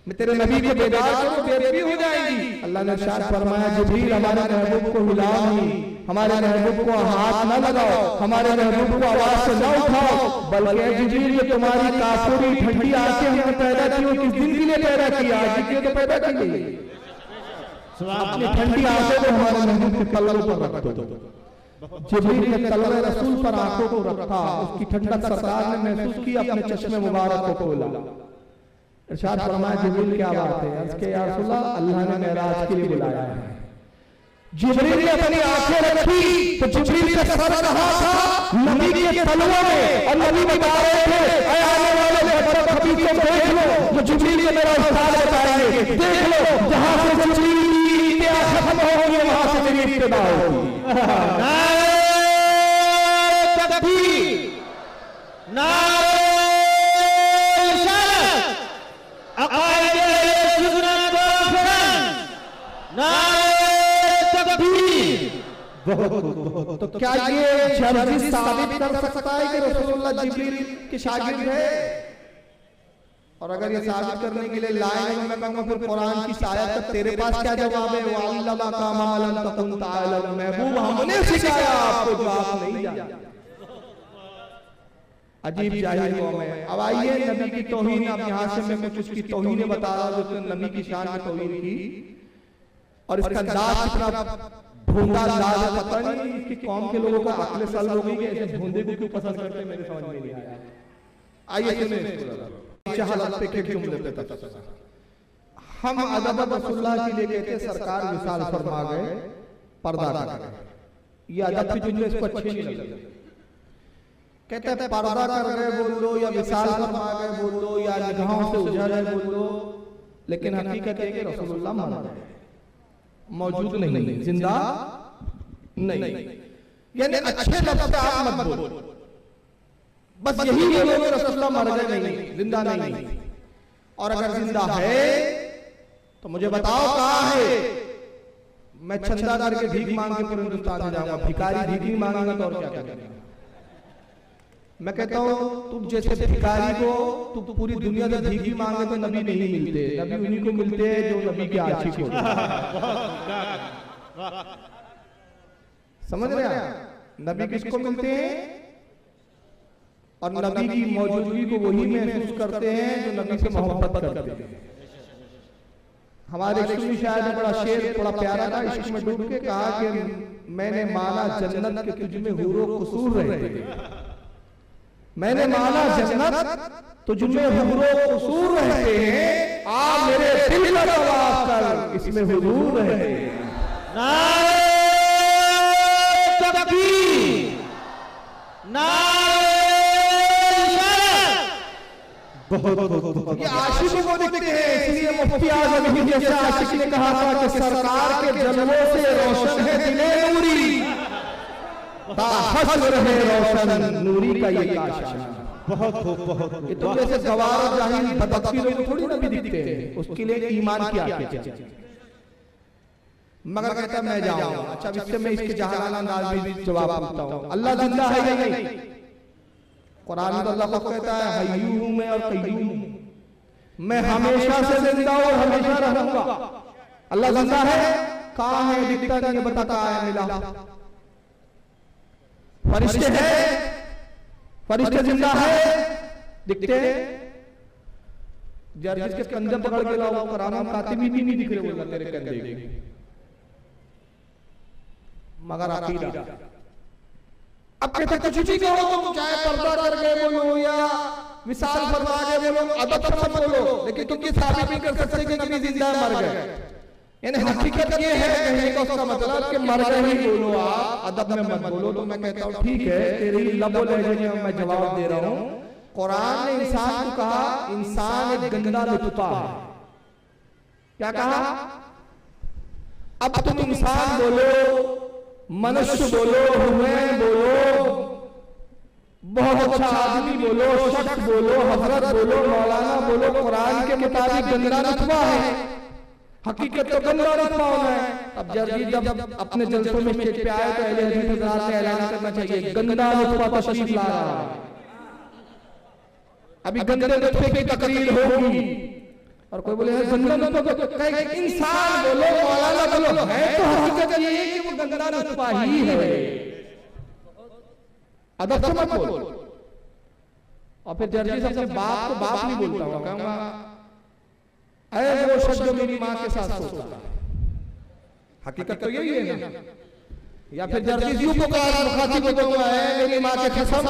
मैं तेरे नबी के बेदार करूं बेदबी हो जाएगी। अल्लाह ने इरशाद फरमाया जिब्रील हमारे महबूब को हिलाओ नहीं, हमारे महबूब को हाथ न लगाओ, हमारे महबूब को आवाज से न उठाओ, बल्कि जिब्रील ये तुम्हारी काफुरी ठंडी आंखें हमने पैदा की हो, किस दिन के लिए पैदा किया, आज के लिए तो पैदा की गई। अपनी ठंडी आंखों को हमारे महबूब के तलवों पर रख दो। जिब्रील ने तलवे रसूल पर आंखों को रखा, उसकी ठंडक सरकार ने महसूस की, अपने चश्मे मुबारक को खोला। इरशाद फरमाया जिब्रील क्या बात है? अर्ज़ किया या रसूल अल्लाह, अल्लाह ने मेराज के लिए बुलाया है। जिब्रील ने अपनी आंखें रखी तो जिब्रील का सर रहा था नबी के तलवों में, और नबी बता रहे थे ऐ आने वाले बरकत हबीब को देख लो, जो जिब्रील के मेरा उस्ताद बताएंगे, देख लो जहां से जिब्रील की इत्तिबा खत्म होगी वहां से मेरी इत्तिबा होगी। नारे तकबीर, नारे तो क्या ये जर्जी साबित कर सकता है कि रसूलुल्लाह जिब्रील के शागिर्द है? और अगर ये साबित करने के लिए लाए मैं कहूंगा फिर कुरान की आयत का तेरे पास क्या जवाब है? वअल्लमा का मा लम तकुन तअलम, महबूब हमने सिखाया आपको जो आप नहीं जानते। अजीब जाहिल कौम है। अब आइए नबी की तौहीन, अब यहाँ से मैं कुछ उसकी तौहीनें बता रहा हूँ जो नबी की शान में तौहीन की, और इसका अंदाज कितना भूंदा अंदाज है पता नहीं इसकी कौम के लोगों का अक्ल सल हो गई है, ऐसे भूंदे को क्यों पसंद करते हैं मेरे समझ में नहीं आया। आइए सुनिए इसको चाहत पे के जुमले पे तफसील। हम अदब रसूलुल्लाह के लिए कहते हैं सरकार विशाल फरमा गए, पर्दा कर गए, ये अदब के जुमले इसको अच्छे नहीं लगते। कहते हैं पर्दा कर गए बोल दो, या विशाल फरमा गए बोल दो, या निगाहों से उजड़ है बोल दो, लेकिन हकीकत है कि रसूलुल्लाह मर गए, मौजूद नहीं, जिंदा नहीं। यानी अच्छे लफ्ज़ आप मत बोलो, बस यही बोलो कि रसूलुल्लाह मर गए नहीं, जिंदा नहीं। और अगर जिंदा है तो मुझे बताओ कहाँ है? मैं चंदा करके भीख मांग के पूरे हिंदुस्तान में जाऊंगा। भिखारी भीख नहीं मांगेगा तो और क्या करेगा? मैं कहता हूँ तुम जैसे भिखारी को तुम पूरी दुनिया में भीख भी मांगे तो नबी नहीं मिलते। नबी उन्हीं को मिलते हैं जो नबी के आशिक होते हैं। समझ रहे हैं? नबी किसको मिलते हैं? और नबी की मौजूदगी को वही महसूस करते हैं जो नबी से मोहब्बत करते हैं। हमारे सुन्नी शायर ने बड़ा शेर बड़ा प्यारा था, इश्क में डूब के कहा कि मैंने माना जन्नत के तुझ में हुरो कसूर रहते। मैंने माना जन्नत तुझ में हुरो कसूर रहते हैं, आ मेरे दिल का तवाफ कर इसमें हुजूर रहते हैं। नारे तकबीर, नारे ये आशिकों को दिखते हैं। इसलिए मुफ्ती आज़म हिंद जैसे आशिक ने कहा था कि सरकार के जलवों से रोशन है दिले नूरी, ताहश्र रहे रोशन नूरी का ये काशा। बहुत खूब, बहुत खूब। ये तो जैसे गवार और जाहिल बदबख्ती लोग थोड़ी ना भी दिखते हैं, उसके लिए ईमान की आंखें चाहिए। मगर कहता मैं जाऊंगा। अच्छा, इससे मैं इसके जहालाना अंदाज में जवाब पूछता हूँ, अल्लाह जिंदा है या नहीं? कुरान में अल्लाह को कहता है हय्यू हूं मैं और कय्यूम हूं, मैं हमेशा से जिंदा हूं और हमेशा रहूंगा। अल्लाह जिंदा है? कहां है? दिखता नहीं, बताता है मिला। फरिश्ते हैं? फरिश्ते जिंदा है? दिखते हैं? जर्जिस के कंधे पकड़ के लाओ, करामा कातिब भी नहीं दिख रहे, बोला तेरे कंधे। मगर अकीदा अब कहते कुछ भी कहो तुम, चाहे पर्दा करके बोलो या विशाल फरमा के बोलो, अदब से मत बोलो, लेकिन तुम ये साबित नहीं कर सकते कि नबी जिंदा मर गए। यानी हकीकत ये है कहने का उसका मतलब कि मर गए ही बोलो, आप अदब में मत बोलो। तो मैं कहता हूँ ठीक है, तेरी लबो लहजे में मैं जवाब दे रहा हूँ। कुरान ने इंसान को कहा इंसान एक गंदा लुत्फा है। क्या कहा? अब तुम इंसान बोलो, मनुष्य बोलो, हुमैन बोलो, बहुत अच्छा आदमी बोलो, शख्स बोलो, हजरत बोलो, मौलाना बोलो, कुरान के मुताबिक गंदा रुतबा है। हकीकत तो गंदा रुतबा होना है। अब जर्जी जब अपने जलसों में स्टेज पे आए तो अहले हदीस हज़रात ने ऐलान करना चाहिए गंदा रुतबा तशरीफ ला रहा है। अभी गंदे रुतबे की तकरीर होगी और कोई बोले गंदा रुतबा, इंसान बोलो, मौलाना बोलो, है तो हकीकत ये है कि वो गंदा रुतबा ही है। अदब से मत बोलो। और फिर जर्जी अपने बाप को बाप नहीं बोलता हूँ, कहूंगा अरे वो शख्स जो मेरी माँ के साथ सोता है। हकीकत तो यही है ना। या फिर जर्जी यूं पुकार मुखातिब को कहूंगा है मेरी माँ के कसम।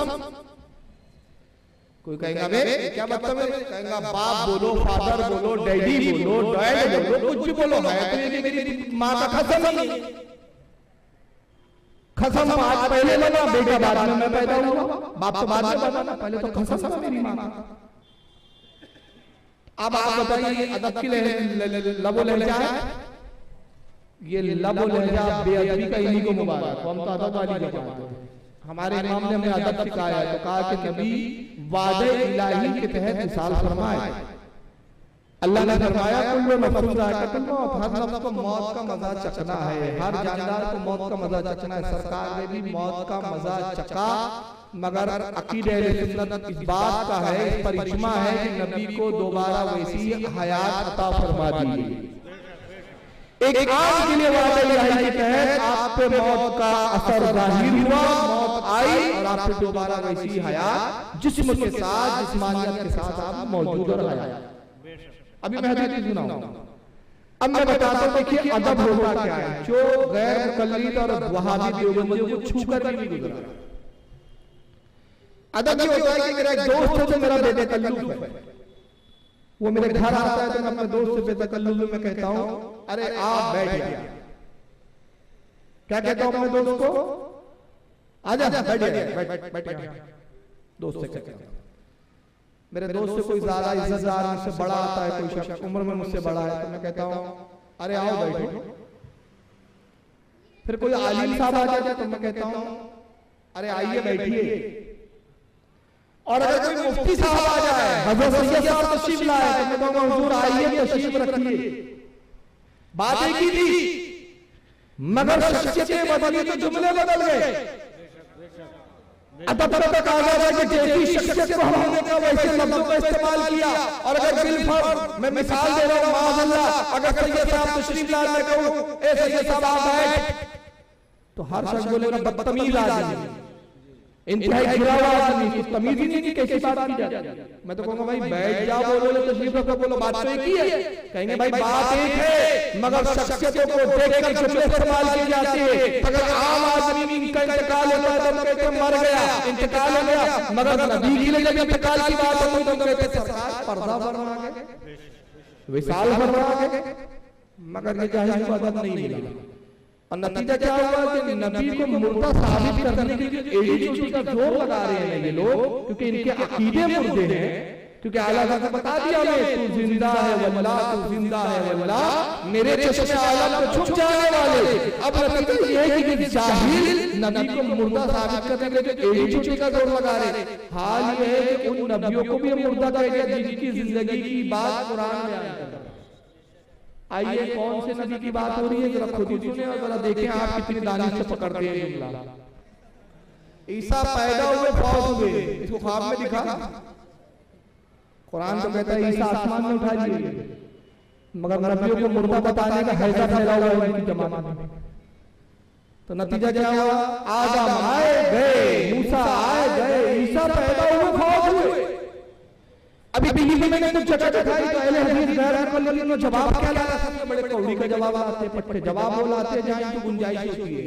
कोई कहेगा बे क्या मतलब है? कहेगा बाप बोलो, फादर बोलो, डैडी बोलो, डैड बोलो, कुछ भी बोलो, है तो ये मेरी माँ का कसम ही है। कसम आज पहले लगा, बेटा बाद में मैं पैदा हुआ, बाप तो बाद में बना, पहले तो कसम था मेरी माँ का। अब आप बताइए अदब की लबो लहजा है? ये लबो लहजा बेअदबी का इन्हीं को मुबारक। हम तो अदब वाली जमात है। हमारे इमाम ने हमें अदब सिखाया है, तो कहा कि नबी वादे इलाही के तहत मिसाल फरमाए। अल्लाह ने फरमाया कुल्लु नफ्सिन ज़ाइक़ातुल मौत, हर नफ्स को मौत का मजा चखना है, हर जानदार को मौत का मजा चखना है। सरकार ने भी मौत का मजा चखा, मगर अकीदे अहले सुन्नत इस बात का है, इस पर इज्मा है कि नबी को दोबारा वैसी हयात अता फरमा दी। एक आम के लिए वादा इलाही के तहत आप पे मौत का असर जाहिर हुआ, मौत आई और आप पे दोबारा वैसी हयात जिस्म के साथ, जिस्मानियत के साथ आप मौजूद और हयात। अभी मैं हदीस सुनाऊंगा। अब मैं बताता हूं देखिए अदब होता क्या है, जो गैर मुकल्लिद और वहाबी देवबंदियों को छूकर भी नहीं गुजरा। अदब ये होता है कि मेरा एक दोस्त है जो मेरा बेतकल्लुफ है, वो मेरे घर आता है तो मैं अपने दोस्त से बेतकल्लुफ में मैं कहता हूं अरे आप बैठ जा। क्या कहता हूं अपने दोस्त को? आजा बैठ जा। दोस्त से कहता हूं, मेरे दोस्त से कोई ज्यादा इज्जतदार मुझसे बड़ा आता है, कोई शख्स उम्र में मुझसे बड़ा है, तो मैं कहता हूं अरे आओ बैठो। फिर कोई आलिम साहब आ जाते तो मैं कहता हूं अरे आइए बैठिए। और अगर कोई मुफ्ती साहब आ जाए, हजरत सैयद साहब तशरीफ लाए, तो मैं कहूंगा हुजूर आइए तशरीफ रखिए। बात एक ही थी, मगर शख्सियतें बदली तो जुमले बदल गए। तब तक कहा गया कि जैसी शख्सियत को हमने कहा वैसे लफ्जों का इस्तेमाल किया। और अगर बिलफर्ज मैं मिसाल दे रहा हूं, माअल्लाह अगर सैयद साहब तशरीफ ला मैं कहूं ए सैयद साहब आप बैठ, तो हर शख्स बोलेगा बदतमीज आदमी, इंतहाई गिरा हुआ आदमी, कुछ तमीज ही नहीं कि कैसी बात की जाती है। मैं तो कहूंगा भाई बैठ जाओ, बोलो तशरीफ रखो, बोलो बात तो एक ही है। कहेंगे भाई बात एक है, मगर शख्सियतों को देखकर जुमले इस्तेमाल किए जाते हैं। अगर आम आदमी का इंतकाल होता है तो कहते मर गया, इंतकाल हो गया, मगर नबी के लिए जब इंतकाल की बात होती तो कहते सरकार पर्दा फरमा गए, विशाल फरमा गए, मगर ये जाहिर अदब नहीं मिला। और नतीजा क्या हुआ कि नबी को मुर्दा साबित करने के लिए एड़ी चोटी का जोर लगा रहे हैं ये लोग, क्योंकि इनके अकीदे मुर्दे हैं। क्योंकि आला ने बता दिया हमें तू जिंदा है वल्लाह, तू जिंदा है वल्लाह, मेरे चश्मे आलम पे छुप जाने वाले। अब नतीजा ये है कि जाहिल नबी को मुर्दा साबित करने के लिए एड़ी चोटी का जोर लगा रहे हैं। हाल ये है कि उन नबियों को भी मुर्दा कह दिया जिनकी जिंदगी की बात कुरान में आई है। आइए कौन से नबी की बात हो रही है जरा खुद ही सुने और जरा देखें आप कितनी दानिश से पकड़ते हैं जुमला। ईसा पैदा हुए फौत हुए, इसको ख्वाब में दिखा। कुरान तो कहता है ईसा आसमान में उठा लिए, मगर नबियों को मुर्दा बताने का हैजा फैला हुआ है इनकी जमात में। तो नतीजा क्या हुआ, आदम आए गए, मूसा आए गए, ईसा पैदा हुए फौत हुए। अभी बीवी मैंने कुछ जगह दिखाई तो अहले हदीस गैर मुकल्लिद ने जवाब क्या लाया, सबसे बड़े कौड़ी का जवाब आते, पट्टे जवाब वो लाते जहां की गुंजाइश होती है।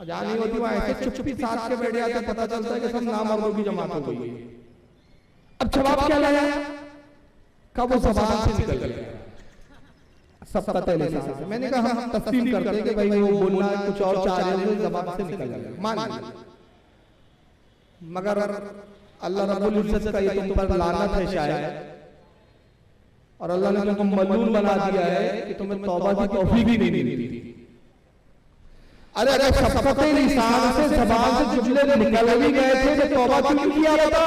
जहां नहीं होती वहां ऐसे चुप्पी साथ के बैठ जाते, पता चलता है कि सब नामर्दों की जमात हो गई है। अब जवाब क्या लाया, कब वो जबान से निकल गया सबका पहले से। मैंने कहा हम तस्लीम करते हैं कि भाई वो बोलना कुछ और चाह रहे थे, जबान से निकल गया, मान लिया। मगर अल्लाह रब्बुल इज्जत का ये तुम पर लानत है शायद, और अल्लाह ने तुमको मलून बना दिया है कि तुम्हें तौबा की तौफीक ही नहीं मिलती। अरे अगर शफ़क़े लिसान से ज़बान से जुमले निकल भी गए थे तो तौबा क्यों किया बता?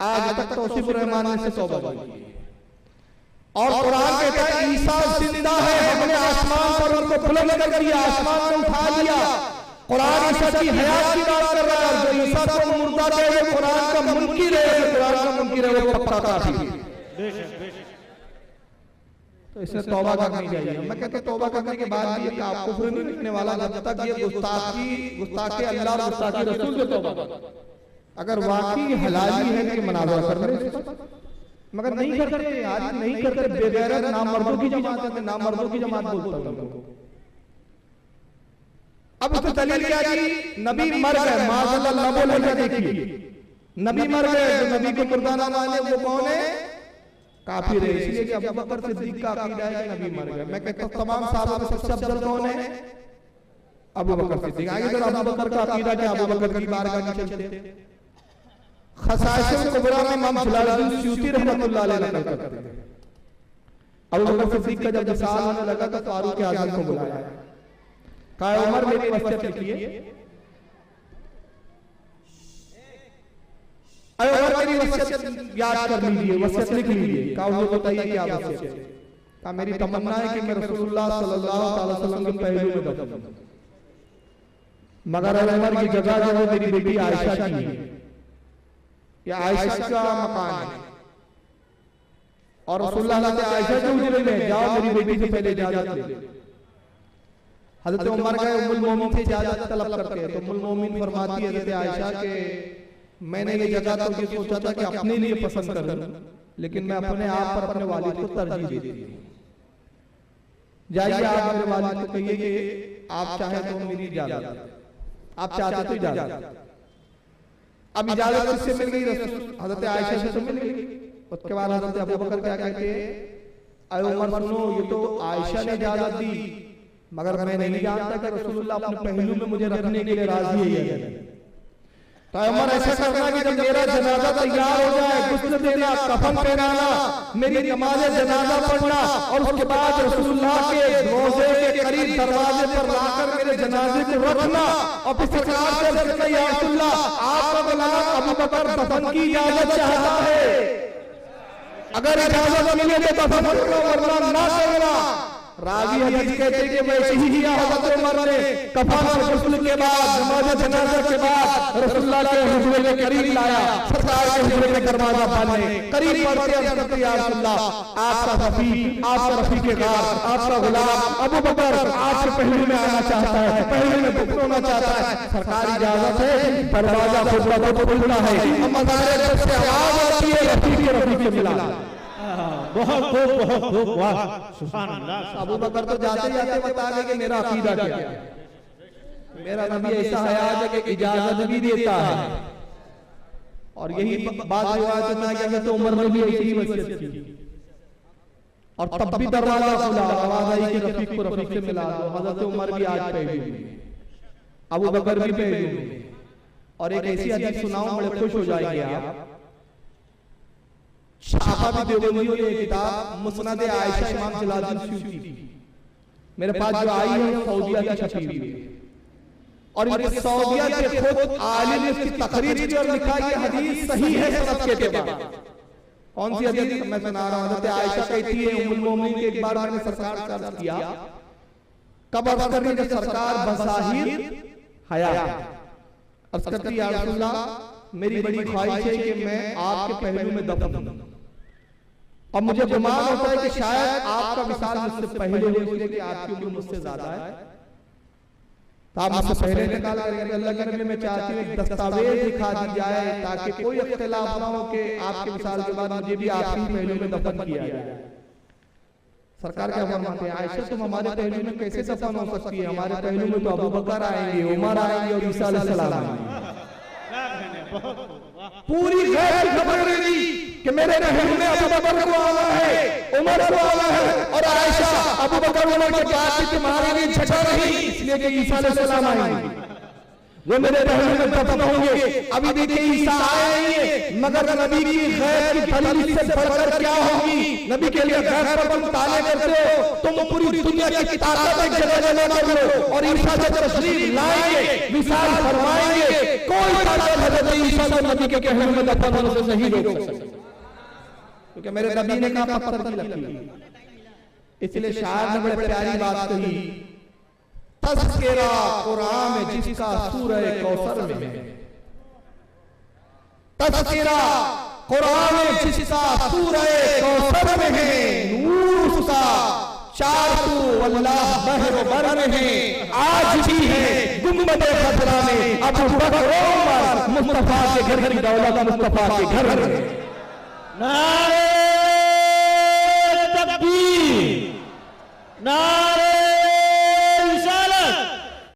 आज तक तौसीफ रहमान ने से तौबा की। और कुरान कहता है ईसा जिंदा है, हमने आसमान पर उनको बुलंद कर दिया, आसमान में उठा लिया। कुरान ईसा की हयात की बात कर रहा है। जो ईसा को मुर्दा कहे वो कुरान का मुनकिर है, कुरान का मुनकिर है वो पक्का काफी है। तो इसने तौबा करनी चाहिए। मैं कहता तौबा करने के बाद भी ये आपको कुफ्र नहीं लिखने वाला जब तक ये गुस्ताखी अल्लाह और गुस्ताखी रसूल से तौबा। अगर वाकई हलाली है कि मुनाज़रा कर ले, मगर नहीं करते, आज नहीं करते, बेगैरत नामर्दों की जमात है, नामर्दों की जमात बोलता हूं उनको। अब उसकी दलील क्या की, नबी मर गए, माज़अल्लाह न बोले, देखिए नबी मर गए, जो नबी को मुर्दा ना माने वो कौन है, काफिर है। इसलिए कि अबू बकर सिद्दीक का अकीदा है कि नबी मर गए। मैं कहता हूं तमाम साहबों में सबसे अफजल कौन है, अबू बकर सिद्दीक। आगे तो अबू बकर का अकीदा है, अबू बकर की बारगाह में चलते। खसाइशुल कुबरा में इमाम जलालुद्दीन सूती रहमतुल्लाह अलैह नकल करते हैं। अबू बकर सिद्दीक का जब विसाल होने लगा तो फारूक आज़म को बुलाया, कहा उमर मेरी वसीयत लिखिए। अरे उमर मेरी वसीयत याद कर लीजिए, वसीयत लिख लीजिए। कहा उनको बताइए क्या वसीयत है। कहा मेरी तमन्ना है कि मैं रसूलुल्लाह सल्लल्लाहु अलैहि वसल्लम के पहलू में दफन हूं, मगर उमर की जगह जो है मेरी बेटी आयशा की है, या आयशा का मकान है, और रसूलुल्लाह ने आयशा के उजरे में जाओ मेरी बेटी से पहले इजाजत ले। हज़रत उमर गए, उम्मुल मोमिन से इजाजत तलब करते हैं तो उम्मुल मोमिन फरमाती है हज़रत आयशा के मैंने ये जगह तो ये सोचा था कि अपने लिए पसंद करूं, लेकिन मैं अपने आप पर अपने वालिद को तरजीह देती हूं। जाइए आप मेरे वालिद को कहिए कि आप चाहे तो मेरी इजाजत, आप चाहते तो इजाजत। अब इजाजत किससे मिल गई, हज़रत आयशा से मिल गई। उसके बाद हज़रत अबू बकर क्या कहते हैं, अरे उमर सुनो, ये तो आयशा ने इजाजत दी, मगर मैं नहीं जानता कि रसूलुल्लाह अपने पहलू में मुझे रखने के लिए राजी है। तो उमर ऐसा करना कि जब मेरा जनाजा तैयार हो जाए, गुस्ल देना, कफन पहनाना, मेरी नमाज जनाजा पढ़ना और उसके बाद रसूलुल्लाह के रोजे के करीब दरवाजे पर लाकर मेरे जनाजे को रखना और फिर सरकार से कहना, या रसूलुल्लाह आपका गुलाम अबू बकर दफन की इजाजत चाहता है, अगर इजाजत मिले तो दफन करो वरना ना करना। रावी हदीस कहते हैं कि वैसे ही किया हज़रत उमर ने। कफन और गुस्ल के बाद, नमाज जनाजा के बाद रसूलुल्लाह के हुजरे के करीब लाया, सरकार के हुजरे में दरवाजा बंद, करीब बढ़ते अर्ज़ करते, या रसूलुल्लाह आपका रफीक, आपका रफीक गार, आपका गुलाम अबू बकर आपके पहलू में आना चाहता है, पहलू में दफन होना चाहता है। सरकारी इजाजत है, दरवाजा खुलता है, मज़ार से आवाज आती है, रफीक से मिला। बहुत खूब वाह सुभान अल्लाह। अबू बकर तो जाते जाते बता गए कि मेरा अकीदा क्या है। मेरा नबी ऐसा हयात है कि इजाजत भी देता है, और यही बात रिवायत में आया तो उमर ने भी ऐसी वसीयत की, और तब भी दरवाजा खुला, आवाज आई कि रफीक को रफीक से मिला दो। हजरत उमर भी आज पहलू में, अबू बकर भी पहलू में। और एक ऐसी हदीस सुनाऊं, बड़े खुश हो जाएंगे आप। शाफा देवबंदियों ने किताब मुस्नद आयशा इमाम जलालुद्दीन सूती मेरे पास जो आई है सऊदिया की छपी हुई है, और इनके सऊदिया के खुद आलिम ने इसकी तकरीर की और लिखा कि हदीस सही है सनद के एतबार। कौन सी हदीस मैं सुना रहा हूं? हज़रत आयशा कहती है, उम्मुल मोमिनीन के एक बार मैंने सरकार से अर्ज किया, कब अर्ज करनी जब सरकार बसाहिर हयात अर्ज करती, या रसूलल्लाह मेरी बड़ी ख्वाहिश है कि मैं आपके पहलू में दफन हूं, और मुझे गुमान होता है कि शायद आपका विसाल मुझसे पहले हो, इसलिए कि आपकी उम्र मुझसे ज्यादा है, तो आप मुझसे पहले निकाल करेंगे। अल्लाह के नबी मैं चाहती हूँ एक दस्तावेज दिखा दी जाए ताकि कोई इख्तिलाफ ना हो कि आपके विसाल के बाद मुझे भी आपके पहलू में दफन किया जाए। सरकार क्या फरमाते हैं, आयशा तुम हमारे पहलू में कैसे दफन हो सकती है? हमारे पहलू में तो अबू बकर आएंगे, उमर आएंगे और ईसा अलैहिस्सलाम आएंगे। पूरी गैर खबर दी कि मेरे पहलू में अबू बकर को आना है, उमर को आना है, और आयशा अबू बकर उमर के बाद भी तुम्हारे लिए झगड़ा नहीं, इसलिए कि ईसा अलैहिस्सलाम आएंगे, वो मेरे पहलू में दफन होंगे। अभी देखिए ईसा आएंगे, मगर नबी की गैर की दलील से बढ़कर क्या होगी? नबी के लिए गैर पर तुम ताले करते हो, तुम पूरी दुनिया की ताकत एक जगह जमा कर लो, और ईसा जब तशरीफ लाएंगे, विसाल फरमाएंगे, कोई ताकत हज़रत ईसा को नबी के पहलू में दफन होने से नहीं रोक सकती, क्योंकि मेरे नबी ने कहा पत्थर की लकीर। इसलिए शायर ने बड़े प्यारी बात कही, तज़किरा कुरान में जिसका सूरह कौसर में है, तज़किरा कुरान में जिसका सूरह कौसर में है, नूर उसका चार तू अल्लाह बहर बर में है, आज भी है गुंबद खतरा में अबू बकर उमर मुस्तफा के घर की दौलत मुस्तफा के घर में। नारे तकबीर, नारे